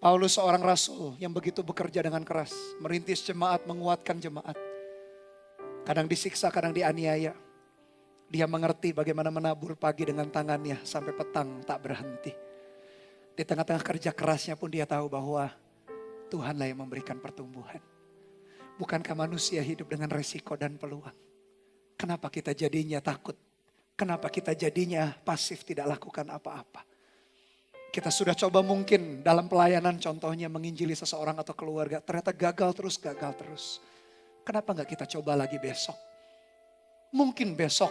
Paulus seorang rasul yang begitu bekerja dengan keras. Merintis jemaat, menguatkan jemaat. Kadang disiksa, kadang dianiaya. Dia mengerti bagaimana menabur pagi dengan tangannya sampai petang tak berhenti. Di tengah-tengah kerja kerasnya pun dia tahu bahwa Tuhanlah yang memberikan pertumbuhan. Bukankah manusia hidup dengan resiko dan peluang? Kenapa kita jadinya takut? Kenapa kita jadinya pasif tidak lakukan apa-apa? Kita sudah coba mungkin dalam pelayanan contohnya menginjili seseorang atau keluarga. Ternyata gagal terus. Kenapa gak kita coba lagi besok? Mungkin besok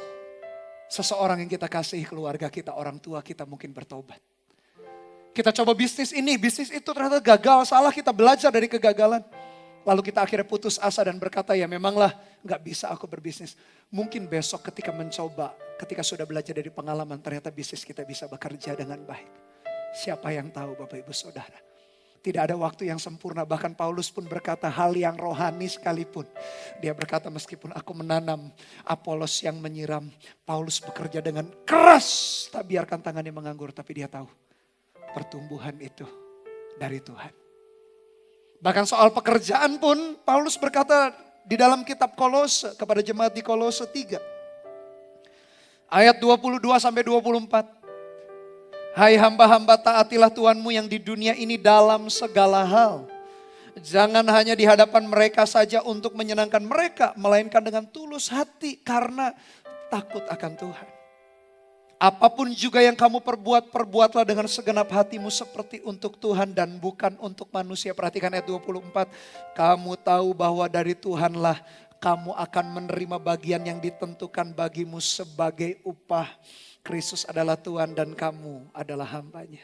seseorang yang kita kasihi, keluarga kita, orang tua kita mungkin bertobat. Kita coba bisnis ini, bisnis itu ternyata gagal, salah, kita belajar dari kegagalan. Lalu kita akhirnya putus asa dan berkata ya memanglah gak bisa aku berbisnis. Mungkin besok ketika mencoba, ketika sudah belajar dari pengalaman ternyata bisnis kita bisa bekerja dengan baik. Siapa yang tahu Bapak Ibu Saudara. Tidak ada waktu yang sempurna, bahkan Paulus pun berkata hal yang rohani sekalipun. Dia berkata meskipun aku menanam, Apolos yang menyiram. Paulus bekerja dengan keras, tak biarkan tangannya menganggur. Tapi dia tahu pertumbuhan itu dari Tuhan. Bahkan soal pekerjaan pun Paulus berkata di dalam kitab Kolose kepada jemaat di Kolose 3. Ayat 22 sampai 24. Hai hamba-hamba, taatilah Tuhanmu yang di dunia ini dalam segala hal. Jangan hanya di hadapan mereka saja untuk menyenangkan mereka, melainkan dengan tulus hati karena takut akan Tuhan. Apapun juga yang kamu perbuat, perbuatlah dengan segenap hatimu seperti untuk Tuhan dan bukan untuk manusia. Perhatikan ayat 24. Kamu tahu bahwa dari Tuhanlah kamu akan menerima bagian yang ditentukan bagimu sebagai upah. Kristus adalah Tuhan dan kamu adalah hambanya.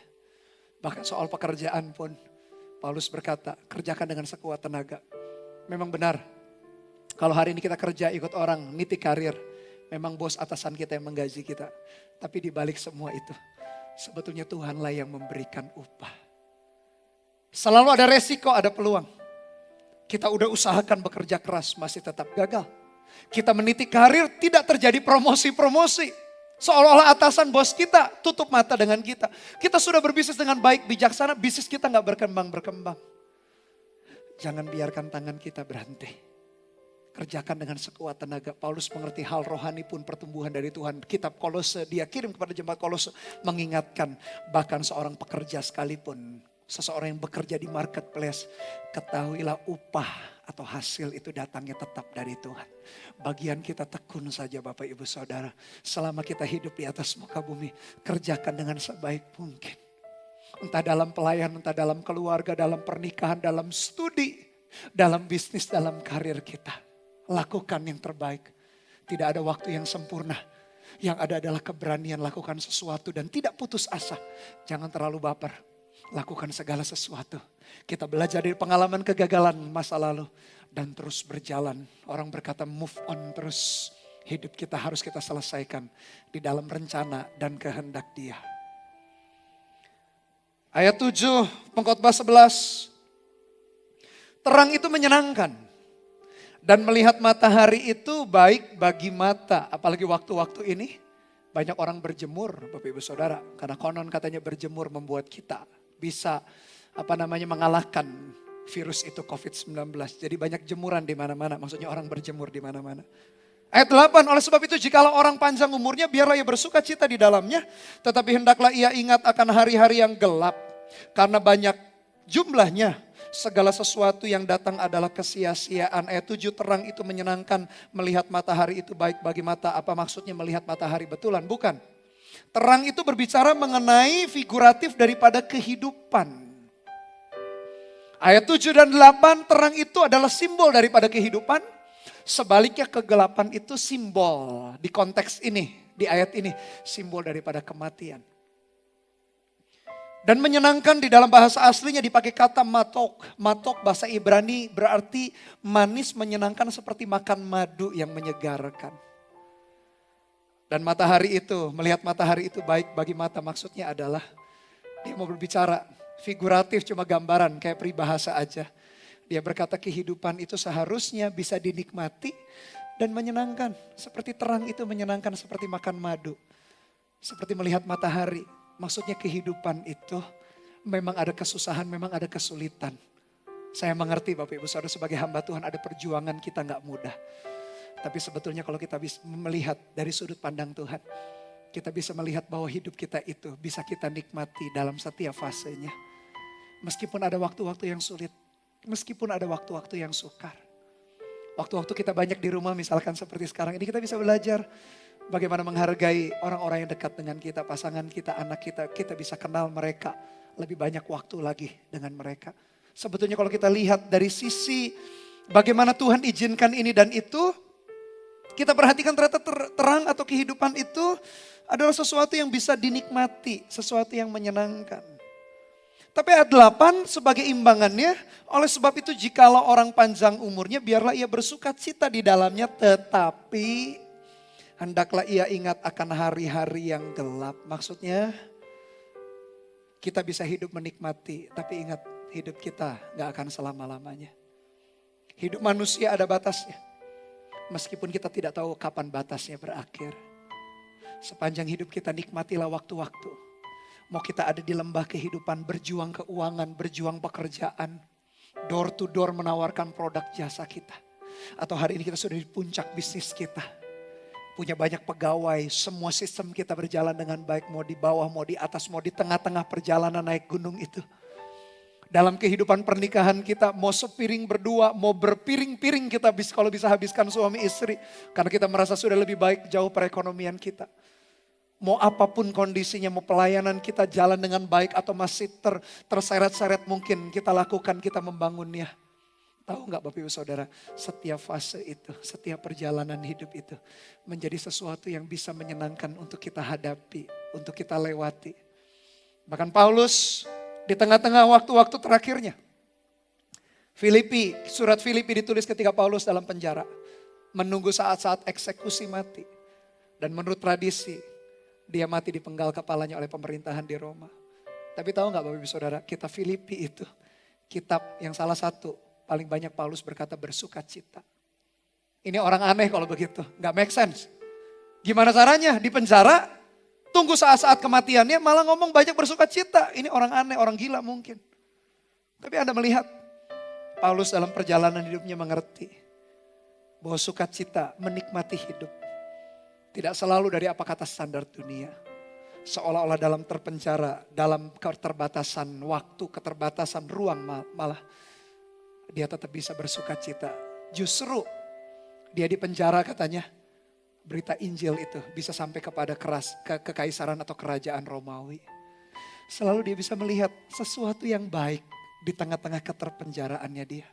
Bahkan soal pekerjaan pun Paulus berkata, kerjakan dengan sekuat tenaga. Memang benar, kalau hari ini kita kerja ikut orang, niti karir, memang bos atasan kita yang menggaji kita. Tapi di balik semua itu, sebetulnya Tuhanlah yang memberikan upah. Selalu ada resiko, ada peluang. Kita udah usahakan bekerja keras, masih tetap gagal. Kita meniti karir, tidak terjadi promosi-promosi. Seolah-olah atasan bos kita tutup mata dengan kita. Kita sudah berbisnis dengan baik, bijaksana, bisnis kita gak berkembang. Jangan biarkan tangan kita berhenti. Kerjakan dengan sekuat tenaga. Paulus mengerti hal rohani pun pertumbuhan dari Tuhan. Kitab Kolose dia kirim kepada jemaat Kolose mengingatkan bahkan seorang pekerja sekalipun, seseorang yang bekerja di marketplace, ketahuilah upah atau hasil itu datangnya tetap dari Tuhan. Bagian kita tekun saja Bapak Ibu Saudara. Selama kita hidup di atas muka bumi, kerjakan dengan sebaik mungkin. Entah dalam pelayanan, entah dalam keluarga, dalam pernikahan, dalam studi, dalam bisnis, dalam karir kita. Lakukan yang terbaik. Tidak ada waktu yang sempurna. Yang ada adalah keberanian lakukan sesuatu dan tidak putus asa. Jangan terlalu baper. Lakukan segala sesuatu. Kita belajar dari pengalaman kegagalan masa lalu. Dan terus berjalan. Orang berkata move on terus. Hidup kita harus kita selesaikan. Di dalam rencana dan kehendak Dia. Ayat 7, Pengkhotbah 11. Terang itu menyenangkan. Dan melihat matahari itu baik bagi mata. Apalagi waktu-waktu ini banyak orang berjemur Bapak Ibu Saudara. Karena konon katanya berjemur membuat kita bisa mengalahkan virus itu COVID-19. Jadi banyak jemuran di mana-mana. Maksudnya orang berjemur di mana-mana. Ayat 8, oleh sebab itu jikalau orang panjang umurnya biarlah ia bersuka cita di dalamnya. Tetapi hendaklah ia ingat akan hari-hari yang gelap. Karena banyak jumlahnya. Segala sesuatu yang datang adalah kesia-siaan. Ayat 7, terang itu menyenangkan, melihat matahari itu baik bagi mata. Apa maksudnya melihat matahari betulan? Bukan. Terang itu berbicara mengenai figuratif daripada kehidupan. Ayat 7 dan 8, terang itu adalah simbol daripada kehidupan. Sebaliknya kegelapan itu simbol di konteks ini, di ayat ini. Simbol daripada kematian. Dan menyenangkan di dalam bahasa aslinya dipakai kata matok. Matok bahasa Ibrani berarti manis menyenangkan seperti makan madu yang menyegarkan. Dan matahari itu, melihat matahari itu baik bagi mata maksudnya adalah dia mau berbicara figuratif cuma gambaran kayak peribahasa aja. Dia berkata kehidupan itu seharusnya bisa dinikmati dan menyenangkan. Seperti terang itu menyenangkan seperti makan madu. Seperti melihat matahari. Maksudnya kehidupan itu memang ada kesusahan, memang ada kesulitan. Saya mengerti Bapak Ibu Saudara sebagai hamba Tuhan ada perjuangan kita gak mudah. Tapi sebetulnya kalau kita bisa melihat dari sudut pandang Tuhan. Kita bisa melihat bahwa hidup kita itu bisa kita nikmati dalam setiap fasenya. Meskipun ada waktu-waktu yang sulit. Meskipun ada waktu-waktu yang sukar. Waktu-waktu kita banyak di rumah misalkan seperti sekarang ini kita bisa belajar. Bagaimana menghargai orang-orang yang dekat dengan kita, pasangan kita, anak kita. Kita bisa kenal mereka, lebih banyak waktu lagi dengan mereka. Sebetulnya kalau kita lihat dari sisi bagaimana Tuhan izinkan ini dan itu. Kita perhatikan ternyata terang atau kehidupan itu adalah sesuatu yang bisa dinikmati, sesuatu yang menyenangkan. Tapi ayat 8 sebagai imbangannya, oleh sebab itu jikalau orang panjang umurnya biarlah ia bersuka cita di dalamnya tetapi hendaklah ia ingat akan hari-hari yang gelap. Maksudnya kita bisa hidup menikmati, tapi ingat hidup kita gak akan selama-lamanya. Hidup manusia ada batasnya. Meskipun kita tidak tahu kapan batasnya berakhir. Sepanjang hidup kita nikmatilah waktu-waktu. Mau kita ada di lembah kehidupan, berjuang keuangan, berjuang pekerjaan. Door to door menawarkan produk jasa kita. Atau hari ini kita sudah di puncak bisnis kita. Punya banyak pegawai, semua sistem kita berjalan dengan baik. Mau di bawah, mau di atas, mau di tengah-tengah perjalanan naik gunung itu. Dalam kehidupan pernikahan kita mau sepiring berdua, mau berpiring-piring kita kalau bisa habiskan suami istri. Karena kita merasa sudah lebih baik jauh perekonomian kita. Mau apapun kondisinya, mau pelayanan kita jalan dengan baik atau masih terseret-seret mungkin kita lakukan, kita membangunnya. Tahu nggak Bapak Ibu Saudara, setiap fase itu, setiap perjalanan hidup itu menjadi sesuatu yang bisa menyenangkan untuk kita hadapi, untuk kita lewati. Bahkan Paulus di tengah-tengah waktu-waktu terakhirnya, surat Filipi ditulis ketika Paulus dalam penjara, menunggu saat-saat eksekusi mati. Dan menurut tradisi, dia mati dipenggal kepalanya oleh pemerintahan di Roma. Tapi tahu nggak Bapak Ibu Saudara, kitab Filipi itu kitab yang salah satu paling banyak Paulus berkata bersuka cita. Ini orang aneh kalau begitu, nggak make sense. Gimana caranya di penjara, tunggu saat-saat kematiannya malah ngomong banyak bersuka cita. Ini orang aneh, orang gila mungkin. Tapi Anda melihat Paulus dalam perjalanan hidupnya mengerti bahwa sukacita menikmati hidup tidak selalu dari apa kata standar dunia. Seolah-olah dalam terpenjara, dalam keterbatasan waktu, keterbatasan ruang malah dia tetap bisa bersuka cita. Justru dia di penjara katanya, berita Injil itu bisa sampai kepada kekaisaran atau kerajaan Romawi. Selalu dia bisa melihat sesuatu yang baik di tengah-tengah keterpenjaraannya dia.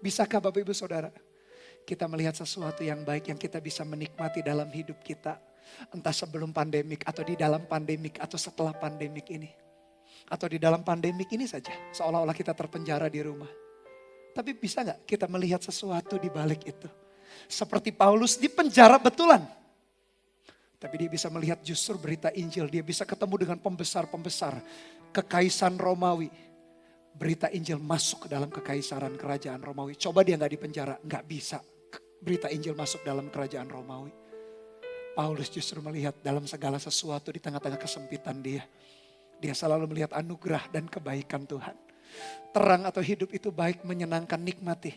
Bisakah Bapak Ibu Saudara, kita melihat sesuatu yang baik yang kita bisa menikmati dalam hidup kita. Entah sebelum pandemik atau di dalam pandemik atau setelah pandemik ini. Atau di dalam pandemik ini saja, seolah-olah kita terpenjara di rumah. Tapi bisa gak kita melihat sesuatu di balik itu? Seperti Paulus di penjara betulan. Tapi dia bisa melihat justru berita Injil. Dia bisa ketemu dengan pembesar-pembesar kekaisaran Romawi. Berita Injil masuk ke dalam kekaisaran kerajaan Romawi. Coba dia gak di penjara, gak bisa. Berita Injil masuk dalam kerajaan Romawi. Paulus justru melihat dalam segala sesuatu di tengah-tengah kesempitan dia. Dia selalu melihat anugerah dan kebaikan Tuhan. Terang atau hidup itu baik, menyenangkan, nikmati.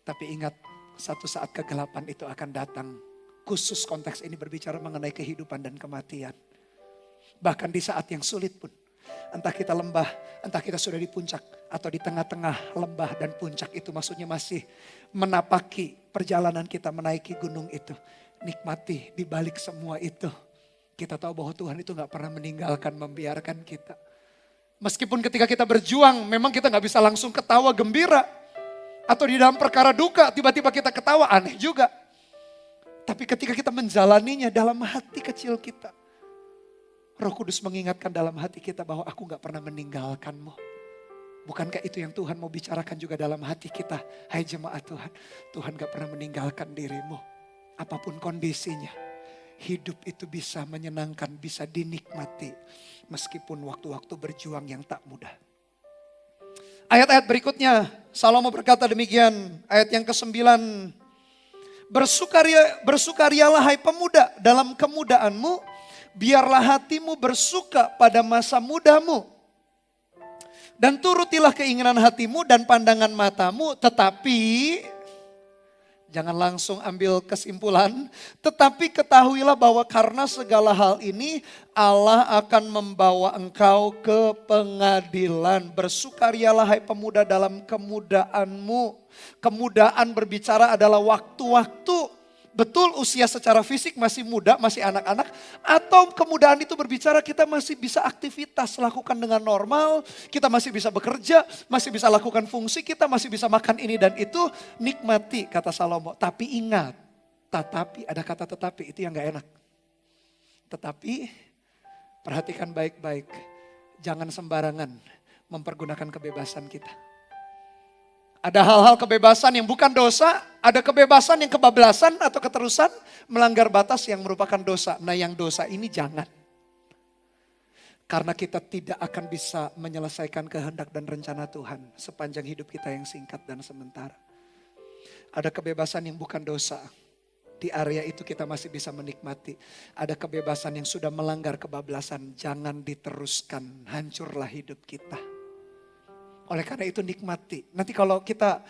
Tapi ingat, satu saat kegelapan itu akan datang. Khusus konteks ini berbicara mengenai kehidupan dan kematian. Bahkan di saat yang sulit pun. Entah kita lembah, entah kita sudah di puncak. Atau di tengah-tengah lembah dan puncak itu maksudnya masih menapaki perjalanan kita menaiki gunung itu. Nikmati di balik semua itu. Kita tahu bahwa Tuhan itu gak pernah meninggalkan, membiarkan kita. Meskipun ketika kita berjuang memang kita gak bisa langsung ketawa gembira. Atau di dalam perkara duka tiba-tiba kita ketawa, aneh juga. Tapi ketika kita menjalaninya dalam hati kecil kita. Roh Kudus mengingatkan dalam hati kita bahwa aku gak pernah meninggalkanmu. Bukankah itu yang Tuhan mau bicarakan juga dalam hati kita? Hai jemaat Tuhan, Tuhan gak pernah meninggalkan dirimu. Apapun kondisinya, hidup itu bisa menyenangkan, bisa dinikmati. Meskipun waktu-waktu berjuang yang tak mudah. Ayat-ayat berikutnya, Salomo berkata demikian, ayat yang ke-9. Bersukarialah hai pemuda dalam kemudaanmu, biarlah hatimu bersuka pada masa mudamu. Dan turutilah keinginan hatimu dan pandangan matamu, tetapi jangan langsung ambil kesimpulan. Tetapi ketahuilah bahwa karena segala hal ini Allah akan membawa engkau ke pengadilan. Bersukarialah hai pemuda dalam kemudaanmu. Kemudaan berbicara adalah waktu-waktu. Betul usia secara fisik masih muda, masih anak-anak. Atau kemudaan itu berbicara kita masih bisa aktivitas lakukan dengan normal. Kita masih bisa bekerja, masih bisa lakukan fungsi, kita masih bisa makan ini dan itu. Nikmati kata Salomo. Tapi ingat, ada kata tetapi itu yang gak enak. Tetapi perhatikan baik-baik. Jangan sembarangan mempergunakan kebebasan kita. Ada hal-hal kebebasan yang bukan dosa, ada kebebasan yang kebablasan atau keterusan melanggar batas yang merupakan dosa. Nah yang dosa ini jangan. Karena kita tidak akan bisa menyelesaikan kehendak dan rencana Tuhan sepanjang hidup kita yang singkat dan sementara. Ada kebebasan yang bukan dosa. Di area itu kita masih bisa menikmati. Ada kebebasan yang sudah melanggar kebablasan, jangan diteruskan, hancurlah hidup kita. Oleh karena itu nikmati. Nanti kalau kita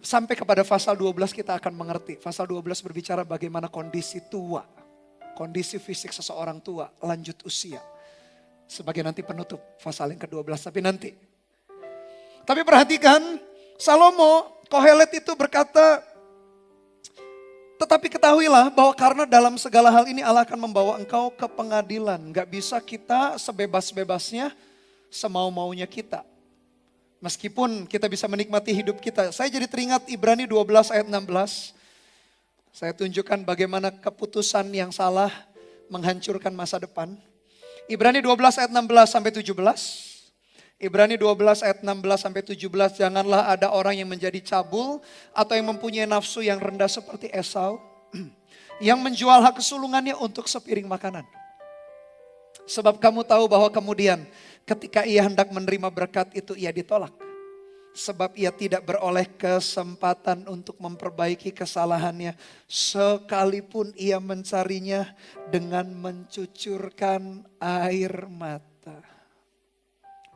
sampai kepada pasal 12 kita akan mengerti. Pasal 12 berbicara bagaimana kondisi tua. Kondisi fisik seseorang tua, lanjut usia. Sebagai nanti penutup pasal yang ke-12. Tapi nanti. Tapi perhatikan Salomo, Kohelet itu berkata. Tetapi ketahuilah bahwa karena dalam segala hal ini Allah akan membawa engkau ke pengadilan. Gak bisa kita sebebas-bebasnya, semau-maunya kita. Meskipun kita bisa menikmati hidup kita. Saya jadi teringat Ibrani 12 ayat 16. Saya tunjukkan bagaimana keputusan yang salah menghancurkan masa depan. Ibrani 12 ayat 16 sampai 17. Ibrani 12 ayat 16 sampai 17, janganlah ada orang yang menjadi cabul atau yang mempunyai nafsu yang rendah seperti Esau, yang menjual hak kesulungannya untuk sepiring makanan. Sebab kamu tahu bahwa kemudian ketika ia hendak menerima berkat itu ia ditolak. Sebab ia tidak beroleh kesempatan untuk memperbaiki kesalahannya, sekalipun ia mencarinya dengan mencucurkan air mata.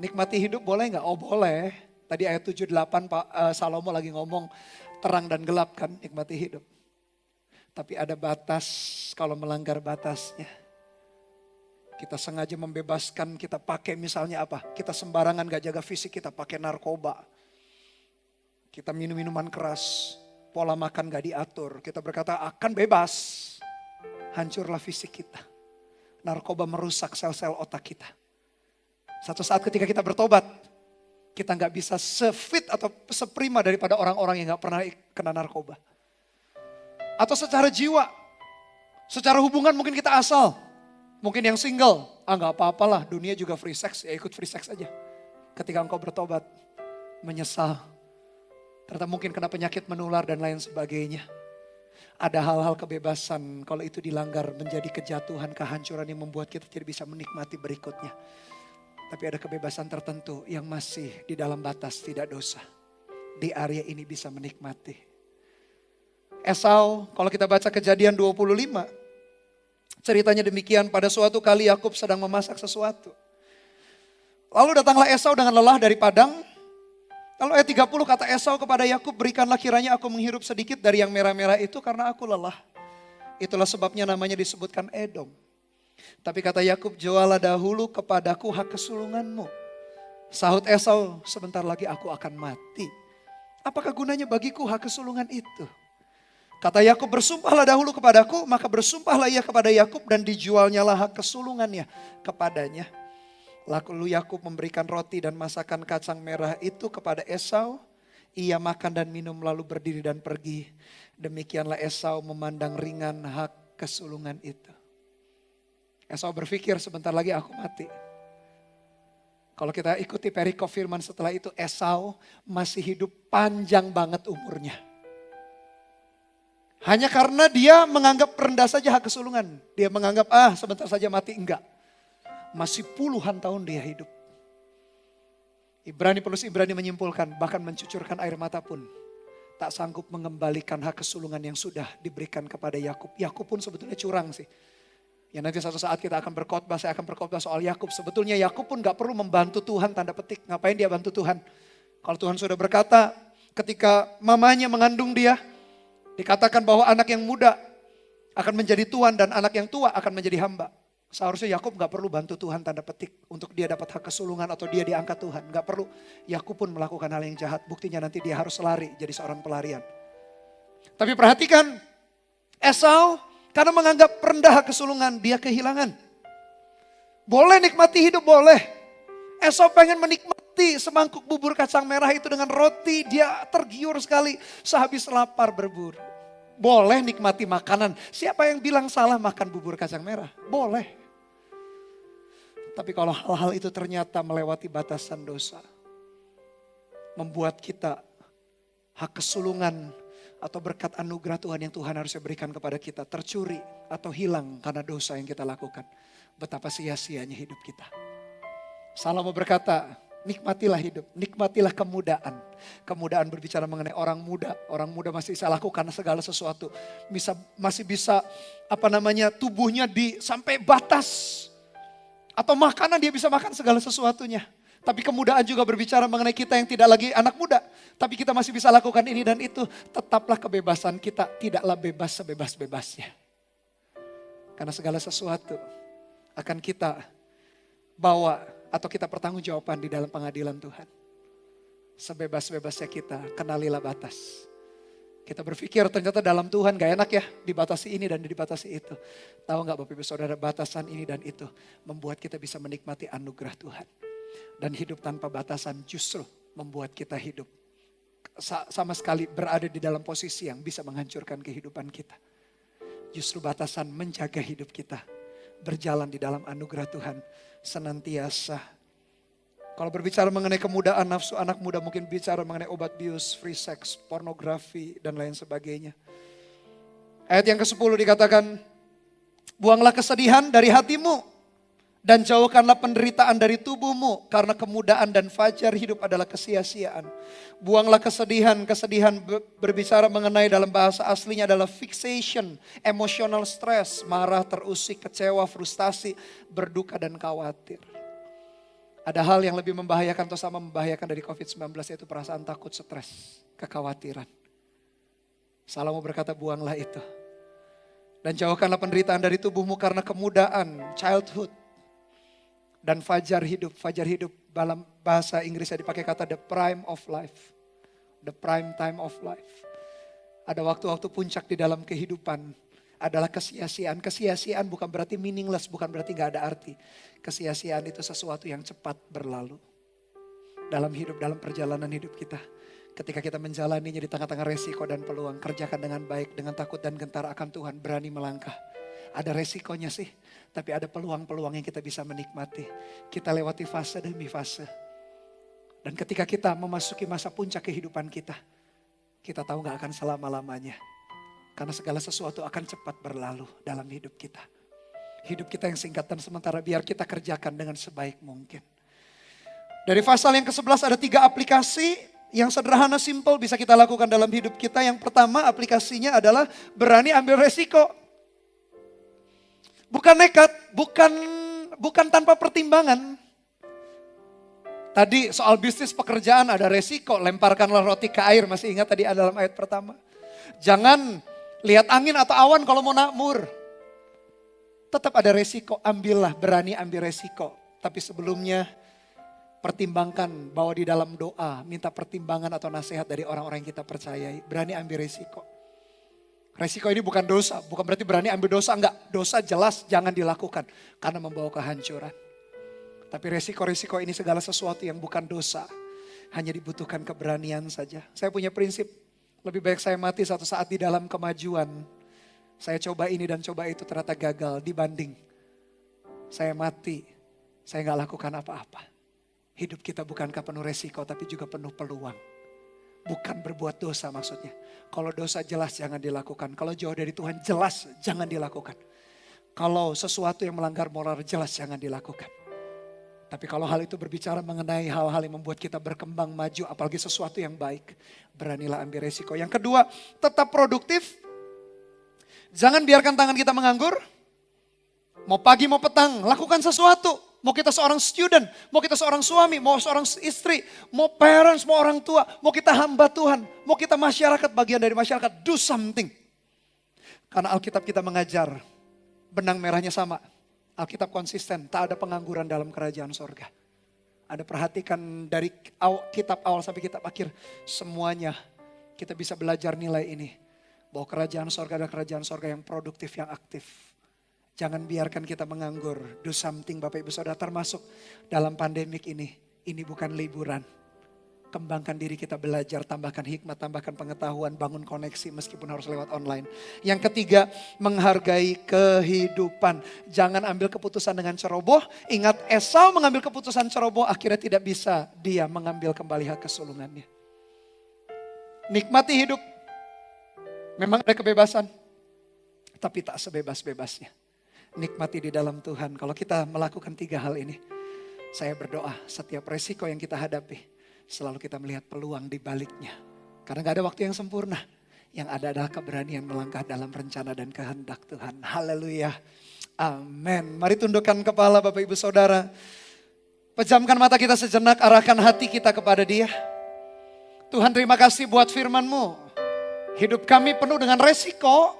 Nikmati hidup boleh nggak? Oh boleh. Tadi ayat 78 Pak Salomo lagi ngomong terang dan gelap kan, nikmati hidup. Tapi ada batas kalau melanggar batasnya. Kita sengaja membebaskan, kita pakai misalnya apa? Kita sembarangan gak jaga fisik, kita pakai narkoba. Kita minum minuman keras, pola makan gak diatur. Kita berkata akan bebas, hancurlah fisik kita. Narkoba merusak sel-sel otak kita. Satu saat ketika kita bertobat, kita gak bisa sefit atau seprima daripada orang-orang yang gak pernah kena narkoba. Atau secara jiwa, secara hubungan mungkin kita asal. Mungkin yang single, gak apa-apalah, dunia juga free sex, ya ikut free sex aja. Ketika engkau bertobat, menyesal, ternyata mungkin kena penyakit menular dan lain sebagainya. Ada hal-hal kebebasan, kalau itu dilanggar menjadi kejatuhan, kehancuran yang membuat kita tidak bisa menikmati berikutnya. Tapi ada kebebasan tertentu yang masih di dalam batas tidak dosa. Di area ini bisa menikmati. Esau, kalau kita baca Kejadian 25, ceritanya demikian, pada suatu kali Yakub sedang memasak sesuatu. Lalu datanglah Esau dengan lelah dari padang. Lalu ayat 30 kata Esau kepada Yakub, berikanlah kiranya aku menghirup sedikit dari yang merah-merah itu karena aku lelah. Itulah sebabnya namanya disebutkan Edom. Tapi kata Yakub, jualah dahulu kepadaku hak kesulunganmu. Sahut Esau, sebentar lagi aku akan mati. Apakah gunanya bagiku hak kesulungan itu? Kata Yakub, bersumpahlah dahulu kepadaku, maka bersumpahlah ia kepada Yakub dan dijualnyalah hak kesulungannya kepadanya. Lalu Yakub memberikan roti dan masakan kacang merah itu kepada Esau. Ia makan dan minum lalu berdiri dan pergi. Demikianlah Esau memandang ringan hak kesulungan itu. Esau berpikir sebentar lagi aku mati. Kalau kita ikuti perikop firman setelah itu, Esau masih hidup panjang banget umurnya. Hanya karena dia menganggap rendah saja hak kesulungan. Dia menganggap sebentar saja mati, enggak. Masih puluhan tahun dia hidup. Penulis Ibrani menyimpulkan, bahkan mencucurkan air mata pun tak sanggup mengembalikan hak kesulungan yang sudah diberikan kepada Yakub. Yakub pun sebetulnya curang sih. Ya nanti suatu saat kita akan berkhotbah, saya akan berkhotbah soal Yakub. Sebetulnya Yakub pun gak perlu membantu Tuhan tanda petik. Ngapain dia bantu Tuhan? Kalau Tuhan sudah berkata ketika mamanya mengandung dia, dikatakan bahwa anak yang muda akan menjadi tuan dan anak yang tua akan menjadi hamba. Seharusnya Yakub gak perlu bantu Tuhan tanda petik untuk dia dapat hak kesulungan atau dia diangkat Tuhan. Gak perlu. Yakub pun melakukan hal yang jahat. Buktinya nanti dia harus lari jadi seorang pelarian. Tapi perhatikan, Esau karena menganggap rendah hak kesulungan, dia kehilangan. Boleh nikmati hidup, boleh. Esau pengen menikmati semangkuk bubur kacang merah itu dengan roti. Dia tergiur sekali sehabis lapar berburu. Boleh nikmati makanan. Siapa yang bilang salah makan bubur kacang merah? Boleh. Tapi kalau hal-hal itu ternyata melewati batasan dosa. Membuat kita hak kesulungan atau berkat anugerah Tuhan yang Tuhan harusnya berikan kepada kita tercuri atau hilang karena dosa yang kita lakukan. Betapa sia-sianya hidup kita. Salomo berkata, nikmatilah hidup, nikmatilah kemudaan. Kemudaan berbicara mengenai orang muda. Orang muda masih bisa lakukan segala sesuatu. Masih bisa tubuhnya sampai batas. Atau makanan dia bisa makan segala sesuatunya. Tapi kemudaan juga berbicara mengenai kita yang tidak lagi anak muda. Tapi kita masih bisa lakukan ini dan itu. Tetaplah kebebasan kita tidaklah bebas sebebas-bebasnya. Karena segala sesuatu akan kita bawa atau kita pertanggungjawaban di dalam pengadilan Tuhan. Sebebas-bebasnya kita, kenalilah batas. Kita berpikir ternyata dalam Tuhan gak enak ya, dibatasi ini dan dibatasi itu. Tahu gak Bapak Ibu Saudara, batasan ini dan itu membuat kita bisa menikmati anugerah Tuhan. Dan hidup tanpa batasan justru membuat kita hidup sama sekali berada di dalam posisi yang bisa menghancurkan kehidupan kita. Justru batasan menjaga hidup kita, berjalan di dalam anugerah Tuhan senantiasa. Kalau berbicara mengenai kemudahan nafsu anak muda, mungkin bicara mengenai obat bius, free sex, pornografi, dan lain sebagainya. Ayat yang ke-10 dikatakan, buanglah kesedihan dari hatimu dan jauhkanlah penderitaan dari tubuhmu, karena kemudahan dan fajar hidup adalah kesia-siaan. Buanglah kesedihan. Kesedihan berbicara mengenai dalam bahasa aslinya adalah fixation, emotional stress, marah, terusik, kecewa, frustasi, berduka dan khawatir. Ada hal yang lebih membahayakan atau sama membahayakan dari COVID-19, yaitu perasaan takut, stres, kekhawatiran. Salomo berkata, buanglah itu. Dan jauhkanlah penderitaan dari tubuhmu, karena kemudahan, childhood, dan fajar hidup. Fajar hidup dalam bahasa Inggrisnya dipakai kata the prime of life. The prime time of life. Ada waktu-waktu puncak di dalam kehidupan. Adalah kesia-siaan. Kesia-siaan bukan berarti meaningless, bukan berarti gak ada arti. Kesia-siaan itu sesuatu yang cepat berlalu. Dalam hidup, dalam perjalanan hidup kita. Ketika kita menjalaninya di tengah-tengah resiko dan peluang. Kerjakan dengan baik, dengan takut dan gentar akan Tuhan, berani melangkah. Ada resikonya sih, tapi ada peluang-peluang yang kita bisa menikmati. Kita lewati fase demi fase. Dan ketika kita memasuki masa puncak kehidupan kita tahu gak akan selama-lamanya. Karena segala sesuatu akan cepat berlalu dalam hidup kita. Hidup kita yang singkat dan sementara, biar kita kerjakan dengan sebaik mungkin. Dari pasal yang ke-11 ada 3 aplikasi yang sederhana, simple bisa kita lakukan dalam hidup kita. Yang pertama aplikasinya adalah berani ambil resiko. Bukan nekat, bukan tanpa pertimbangan. Tadi soal bisnis pekerjaan ada resiko, lemparkanlah roti ke air, masih ingat tadi dalam ayat pertama. Jangan lihat angin atau awan kalau mau nakmur. Tetap ada resiko, ambillah, berani ambil resiko. Tapi sebelumnya pertimbangkan bahwa di dalam doa minta pertimbangan atau nasihat dari orang-orang yang kita percayai. Berani ambil resiko. Resiko ini bukan dosa, bukan berarti berani ambil dosa, enggak. Dosa jelas jangan dilakukan karena membawa kehancuran. Tapi resiko-resiko ini segala sesuatu yang bukan dosa, hanya dibutuhkan keberanian saja. Saya punya prinsip, lebih baik saya mati satu saat di dalam kemajuan. Saya coba ini dan coba itu ternyata gagal, dibanding saya mati, saya gak lakukan apa-apa. Hidup kita bukankah penuh resiko tapi juga penuh peluang. Bukan berbuat dosa maksudnya. Kalau dosa jelas jangan dilakukan. Kalau jauh dari Tuhan jelas jangan dilakukan. Kalau sesuatu yang melanggar moral jelas jangan dilakukan. Tapi kalau hal itu berbicara mengenai hal-hal yang membuat kita berkembang maju, apalagi sesuatu yang baik, beranilah ambil resiko. Yang kedua, tetap produktif. Jangan biarkan tangan kita menganggur. Mau pagi mau petang, lakukan sesuatu. Mau kita seorang student, mau kita seorang suami, mau seorang istri, mau parents, mau orang tua, mau kita hamba Tuhan, mau kita masyarakat, bagian dari masyarakat, do something. Karena Alkitab kita mengajar, benang merahnya sama. Alkitab konsisten, tak ada pengangguran dalam kerajaan sorga. Ada perhatikan dari kitab awal sampai kitab akhir, semuanya kita bisa belajar nilai ini. Bahwa kerajaan sorga adalah kerajaan sorga yang produktif, yang aktif. Jangan biarkan kita menganggur, do something Bapak Ibu Saudara, termasuk dalam pandemik ini. Ini bukan liburan. Kembangkan diri kita, belajar, tambahkan hikmat, tambahkan pengetahuan, bangun koneksi meskipun harus lewat online. Yang ketiga, menghargai kehidupan. Jangan ambil keputusan dengan ceroboh. Ingat Esau mengambil keputusan ceroboh, akhirnya tidak bisa dia mengambil kembali hak kesulungannya. Nikmati hidup. Memang ada kebebasan, tapi tak sebebas-bebasnya. Nikmati di dalam Tuhan. Kalau kita melakukan 3 hal ini, saya berdoa setiap resiko yang kita hadapi, selalu kita melihat peluang di baliknya. Karena gak ada waktu yang sempurna. Yang ada adalah keberanian melangkah dalam rencana dan kehendak Tuhan. Haleluya. Amin. Mari tundukkan kepala Bapak Ibu Saudara. Pejamkan mata kita sejenak, arahkan hati kita kepada Dia. Tuhan, terima kasih buat firman-Mu. Hidup kami penuh dengan resiko,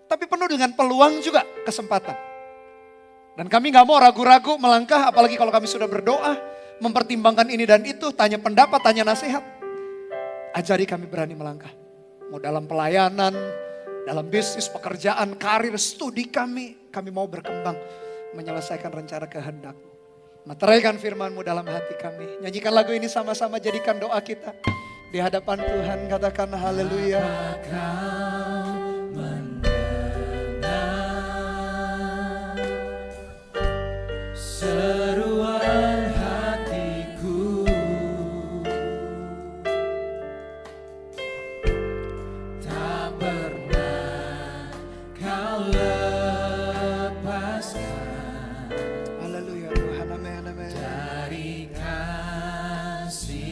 tapi penuh dengan peluang juga, kesempatan. Dan kami gak mau ragu-ragu melangkah, apalagi kalau kami sudah berdoa, mempertimbangkan ini dan itu, tanya pendapat, tanya nasihat. Ajari kami berani melangkah. Mau dalam pelayanan, dalam bisnis, pekerjaan, karir, studi kami mau berkembang menyelesaikan rencana kehendak-Mu. Meteraikan firman-Mu dalam hati kami. Nyanyikan lagu ini sama-sama, jadikan doa kita di hadapan Tuhan. Katakan haleluya. Seruan hatiku, tak pernah Kau lepaskan. Haleluya Tuhan, amin, amin. Dari kasih-Mu.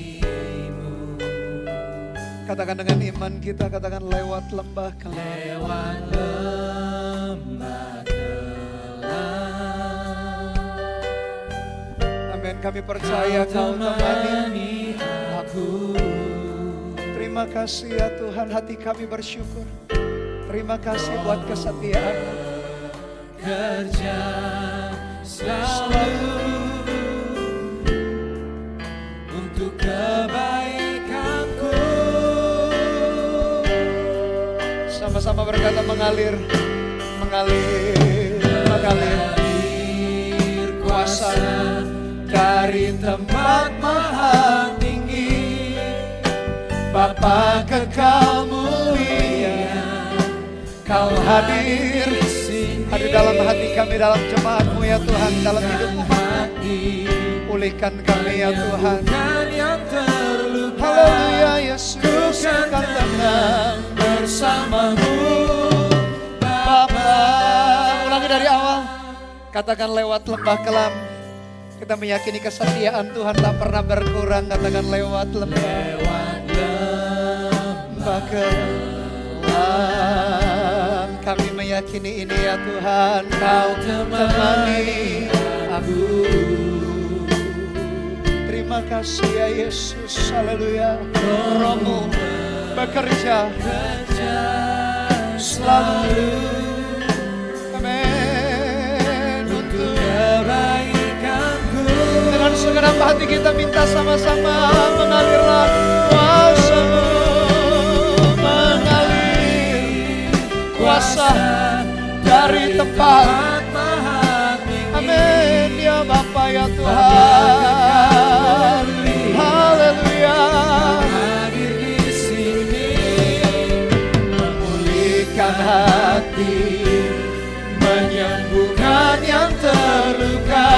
Katakan dengan iman kita, katakan lewat lembah kelam. Lewat lembah kelam, Amin, kami percaya Kau temani aku. Terima kasih ya Tuhan, hati kami bersyukur. Terima kasih buat kesetiaan-Mu. Kerja selalu untuk kebaikanku. Sama-sama berkata mengalir, mengalir, mengalir kuasa dari tempat maha tinggi. Bapa kekal mulia, Kau hadir dalam hati kami, dalam jemaat-Mu ya Tuhan, dalam hidup umat-Mu. Pulihkan kami ya Tuhan. Haleluya Yesus, akan tenang bersama-Mu Bapa. Ulangi dari awal. Katakan lewat lembah kelam. Kita meyakini kesetiaan Tuhan tak pernah berkurang. Katakan lewat lembah kelam. Kami meyakini ini ya Tuhan, Kau temani aku. Terima kasih ya Yesus, haleluya. Roh-Mu bekerja selalu, amin, untuk kebaikanku. Dengan segenap hati kita minta sama-sama, mengalirlah kuasa-Mu, mengalir kuasa dari tempat, amin ya Bapa ya Tuhan, haleluya. Hadir di sini, memulihkan hati, menyembuhkan yang terluka.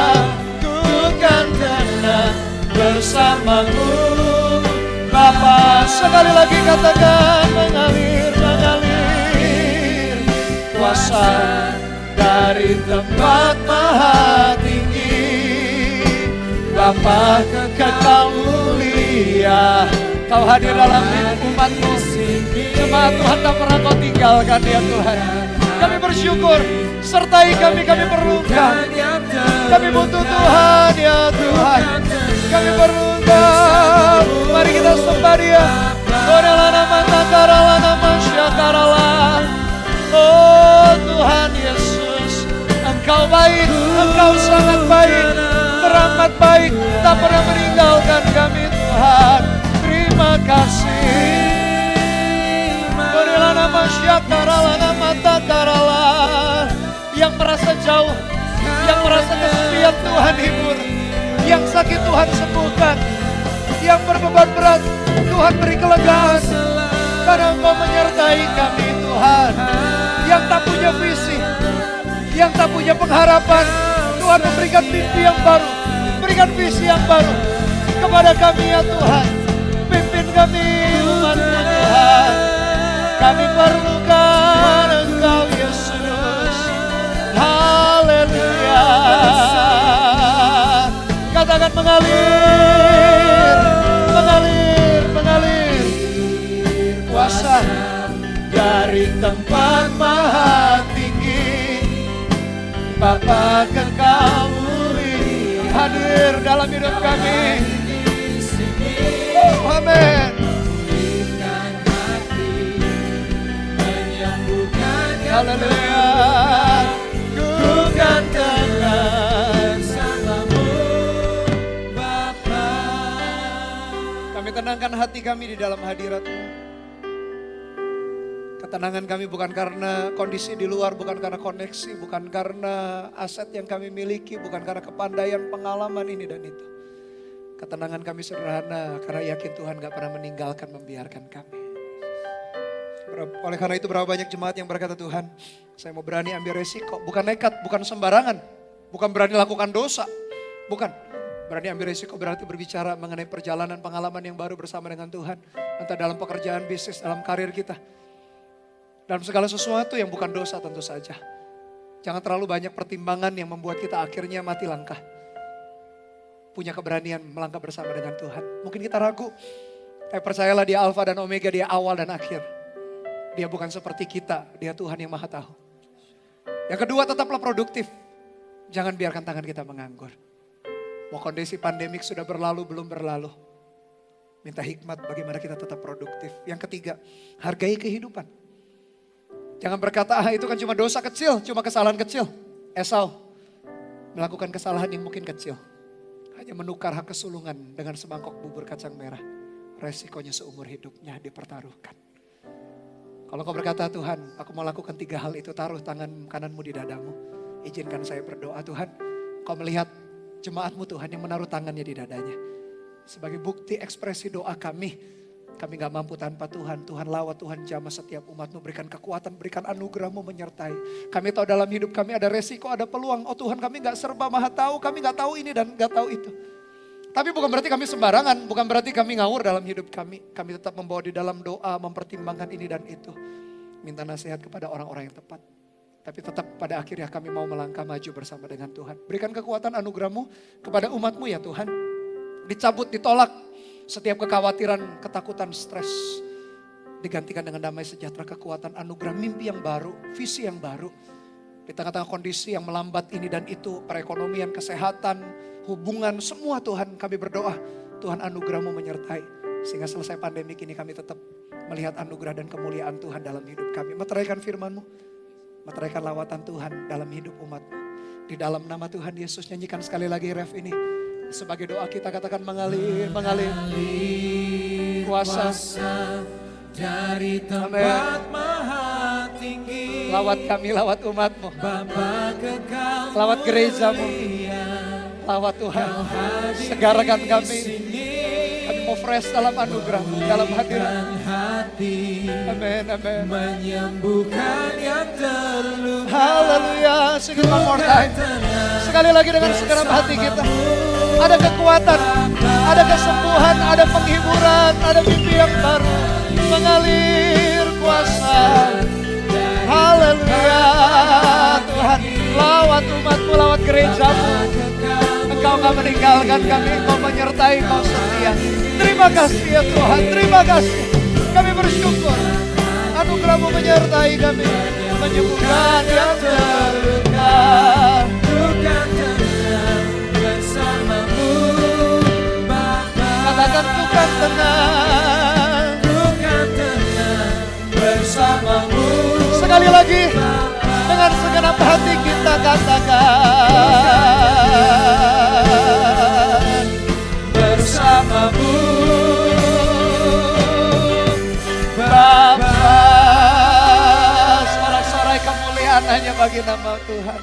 Ku kan tenang bersama-Mu Bapa. Sekali lagi katakan mengalir, mengalir kuasa dari tempat maha tinggi. Bapa kekal mulia, Kau hadir dalam hidup umat-Mu. Jemaat Tuhan tak pernah Kau tinggalkan ya Tuhan. Kami bersyukur, sertai kami perlu Engkau. Kami butuh Tuhan ya Tuhan. Kami perlu Engkau. Mari kita sembah Dia. Oh Tuhan Yesus, Engkau baik, Engkau sangat baik, teramat baik, tak pernah meninggalkan kami Tuhan. Terima kasih. Berilah nama syakaralah, nama takaralah. Yang merasa jauh, yang merasa kesepian Tuhan hibur, yang sakit Tuhan sembuhkan, yang berbeban berat Tuhan beri kelegaan. Karena Engkau menyertai kami Tuhan. Yang tak punya visi, yang tak punya pengharapan, Tuhan memberikan mimpi yang baru, berikan visi yang baru kepada kami ya Tuhan. Pimpin kami umat-Mu Tuhan. Kami perlukan Engkau Yesus. Haleluya. Katakan mengalir, mengalir, mengalir kuasa dari tempat maha tinggi. Bapa kekal mulia, hadir dalam hidup kami. Amin. Haleluya. Ku kan tenang bersama-Mu Bapa. Kami tenangkan hati kami di dalam hadirat-Mu. Ketenangan kami bukan karena kondisi di luar, bukan karena koneksi, bukan karena aset yang kami miliki, bukan karena kepandaian, pengalaman ini dan itu. Ketenangan kami sederhana karena yakin Tuhan gak pernah meninggalkan, membiarkan kami. Oleh karena itu berapa banyak jemaat yang berkata, Tuhan saya mau berani ambil resiko. Bukan nekat, bukan sembarangan, bukan berani lakukan dosa. Bukan, berani ambil resiko berarti berbicara mengenai perjalanan pengalaman yang baru bersama dengan Tuhan. Entah dalam pekerjaan, bisnis, dalam karir kita. Dalam segala sesuatu yang bukan dosa tentu saja. Jangan terlalu banyak pertimbangan yang membuat kita akhirnya mati langkah. Punya keberanian melangkah bersama dengan Tuhan. Mungkin kita ragu, tapi percayalah dia Alfa dan Omega, dia awal dan akhir. Dia bukan seperti kita, dia Tuhan yang maha tahu. Yang kedua, tetaplah produktif. Jangan biarkan tangan kita menganggur. Mau kondisi pandemik sudah berlalu, belum berlalu. Minta hikmat bagaimana kita tetap produktif. Yang ketiga, hargai kehidupan. Jangan berkata, itu kan cuma dosa kecil, cuma kesalahan kecil. Esau melakukan kesalahan yang mungkin kecil. Hanya menukar hak kesulungan dengan semangkok bubur kacang merah. Resikonya seumur hidupnya dipertaruhkan. Kalau kau berkata, Tuhan aku mau lakukan 3 hal itu, taruh tangan kananmu di dadamu. Izinkan saya berdoa, Tuhan kau melihat jemaatmu Tuhan yang menaruh tangannya di dadanya. Sebagai bukti ekspresi doa kami gak mampu tanpa Tuhan. Tuhan lawat, Tuhan jamah setiap umat-Mu. Berikan kekuatan, berikan anugerah-Mu menyertai. Kami tahu dalam hidup kami ada resiko, ada peluang. Oh Tuhan, kami gak serba maha tahu, kami gak tahu ini dan gak tahu itu. Tapi bukan berarti kami sembarangan, bukan berarti kami ngawur dalam hidup kami. Kami tetap membawa di dalam doa, mempertimbangkan ini dan itu. Minta nasihat kepada orang-orang yang tepat. Tapi tetap pada akhirnya kami mau melangkah maju bersama dengan Tuhan. Berikan kekuatan anugerah-Mu kepada umat-Mu ya Tuhan. Dicabut, ditolak setiap kekhawatiran, ketakutan, stres. Digantikan dengan damai sejahtera, kekuatan, anugerah, mimpi yang baru, visi yang baru. Di tengah-tengah kondisi yang melambat ini dan itu, perekonomian, kesehatan, hubungan, semua Tuhan kami berdoa. Tuhan anugerah-Mu menyertai. Sehingga selesai pandemi ini kami tetap melihat anugerah dan kemuliaan Tuhan dalam hidup kami. Meteraikan firman-Mu, meteraikan lawatan Tuhan dalam hidup umat-Mu. Di dalam nama Tuhan Yesus, nyanyikan sekali lagi ref ini. Sebagai doa kita katakan mengalir, mengalir. Kuasa dari tempat maha tinggi. Lawat kami, lawat umat-Mu. Bapa kekal Lawat gereja-Mu. Lawat Tuhan. Segarkan kami. Kami mau fresh dalam anugerah-Mu, dalam hadirat. Amin, amin. Menyembuhkan yang terluka. Haleluya. Sing it one more time. Sekali lagi dengan segenap hati kita. Ada kekuatan, ada kesembuhan, ada penghiburan, ada mimpi yang baru. Mengalir kuasa. Haleluya. Tuhan, lawat umat-Mu, lawat gereja-Mu. Engkau gak meninggalkan kami, Engkau menyertai, Engkau setia. Terima kasih ya Tuhan, terima kasih. Kami bersyukur. Anugerah-Mu menyertai kami. Menyembuhkan yang terluka. Katakan bukan tenang, bukan tenang bersamamu. Sekali lagi dengan segenap hati kita katakan Bersamamu Bapa. Sorak-sorai kemuliaan hanya bagi nama Tuhan.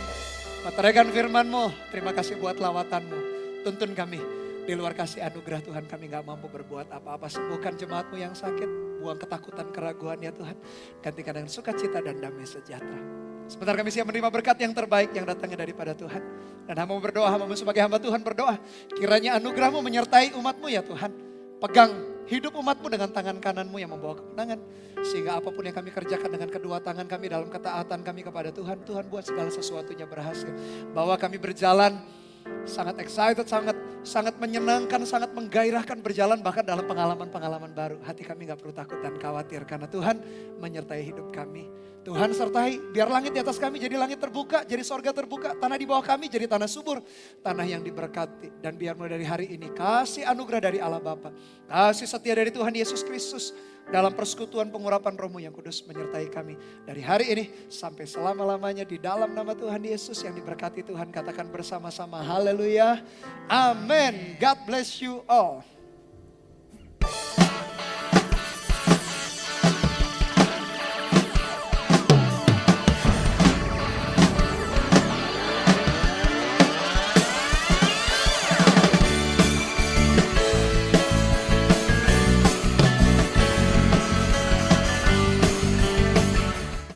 Meteraikan firman-Mu, terima kasih buat lawatan-Mu. Tuntun kami. Di luar kasih anugerah Tuhan, kami gak mampu berbuat apa-apa. Sembuhkan jemaat-Mu yang sakit. Buang ketakutan, keraguan ya Tuhan. Gantikan dengan sukacita dan damai sejahtera. Sebentar kami siap menerima berkat yang terbaik yang datangnya daripada Tuhan. Dan hamba berdoa, hamba sebagai hamba Tuhan berdoa. Kiranya anugerah-Mu menyertai umat-Mu ya Tuhan. Pegang hidup umat-Mu dengan tangan kanan-Mu yang membawa kemenangan. Sehingga apapun yang kami kerjakan dengan kedua tangan kami dalam ketaatan kami kepada Tuhan. Tuhan buat segala sesuatunya berhasil. Bahwa kami berjalan sangat excited, sangat menyenangkan, sangat menggairahkan berjalan bahkan dalam pengalaman-pengalaman baru. Hati kami gak perlu takut dan khawatir karena Tuhan menyertai hidup kami. Tuhan sertai, biar langit di atas kami jadi langit terbuka, jadi sorga terbuka. Tanah di bawah kami jadi tanah subur, tanah yang diberkati. Dan biar mulai dari hari ini kasih anugerah dari Allah Bapa, kasih setia dari Tuhan Yesus Kristus dalam persekutuan pengurapan Roh-Mu yang kudus menyertai kami. Dari hari ini sampai selama-lamanya di dalam nama Tuhan Yesus yang diberkati Tuhan. Katakan bersama-sama haleluya, amin. God bless you all.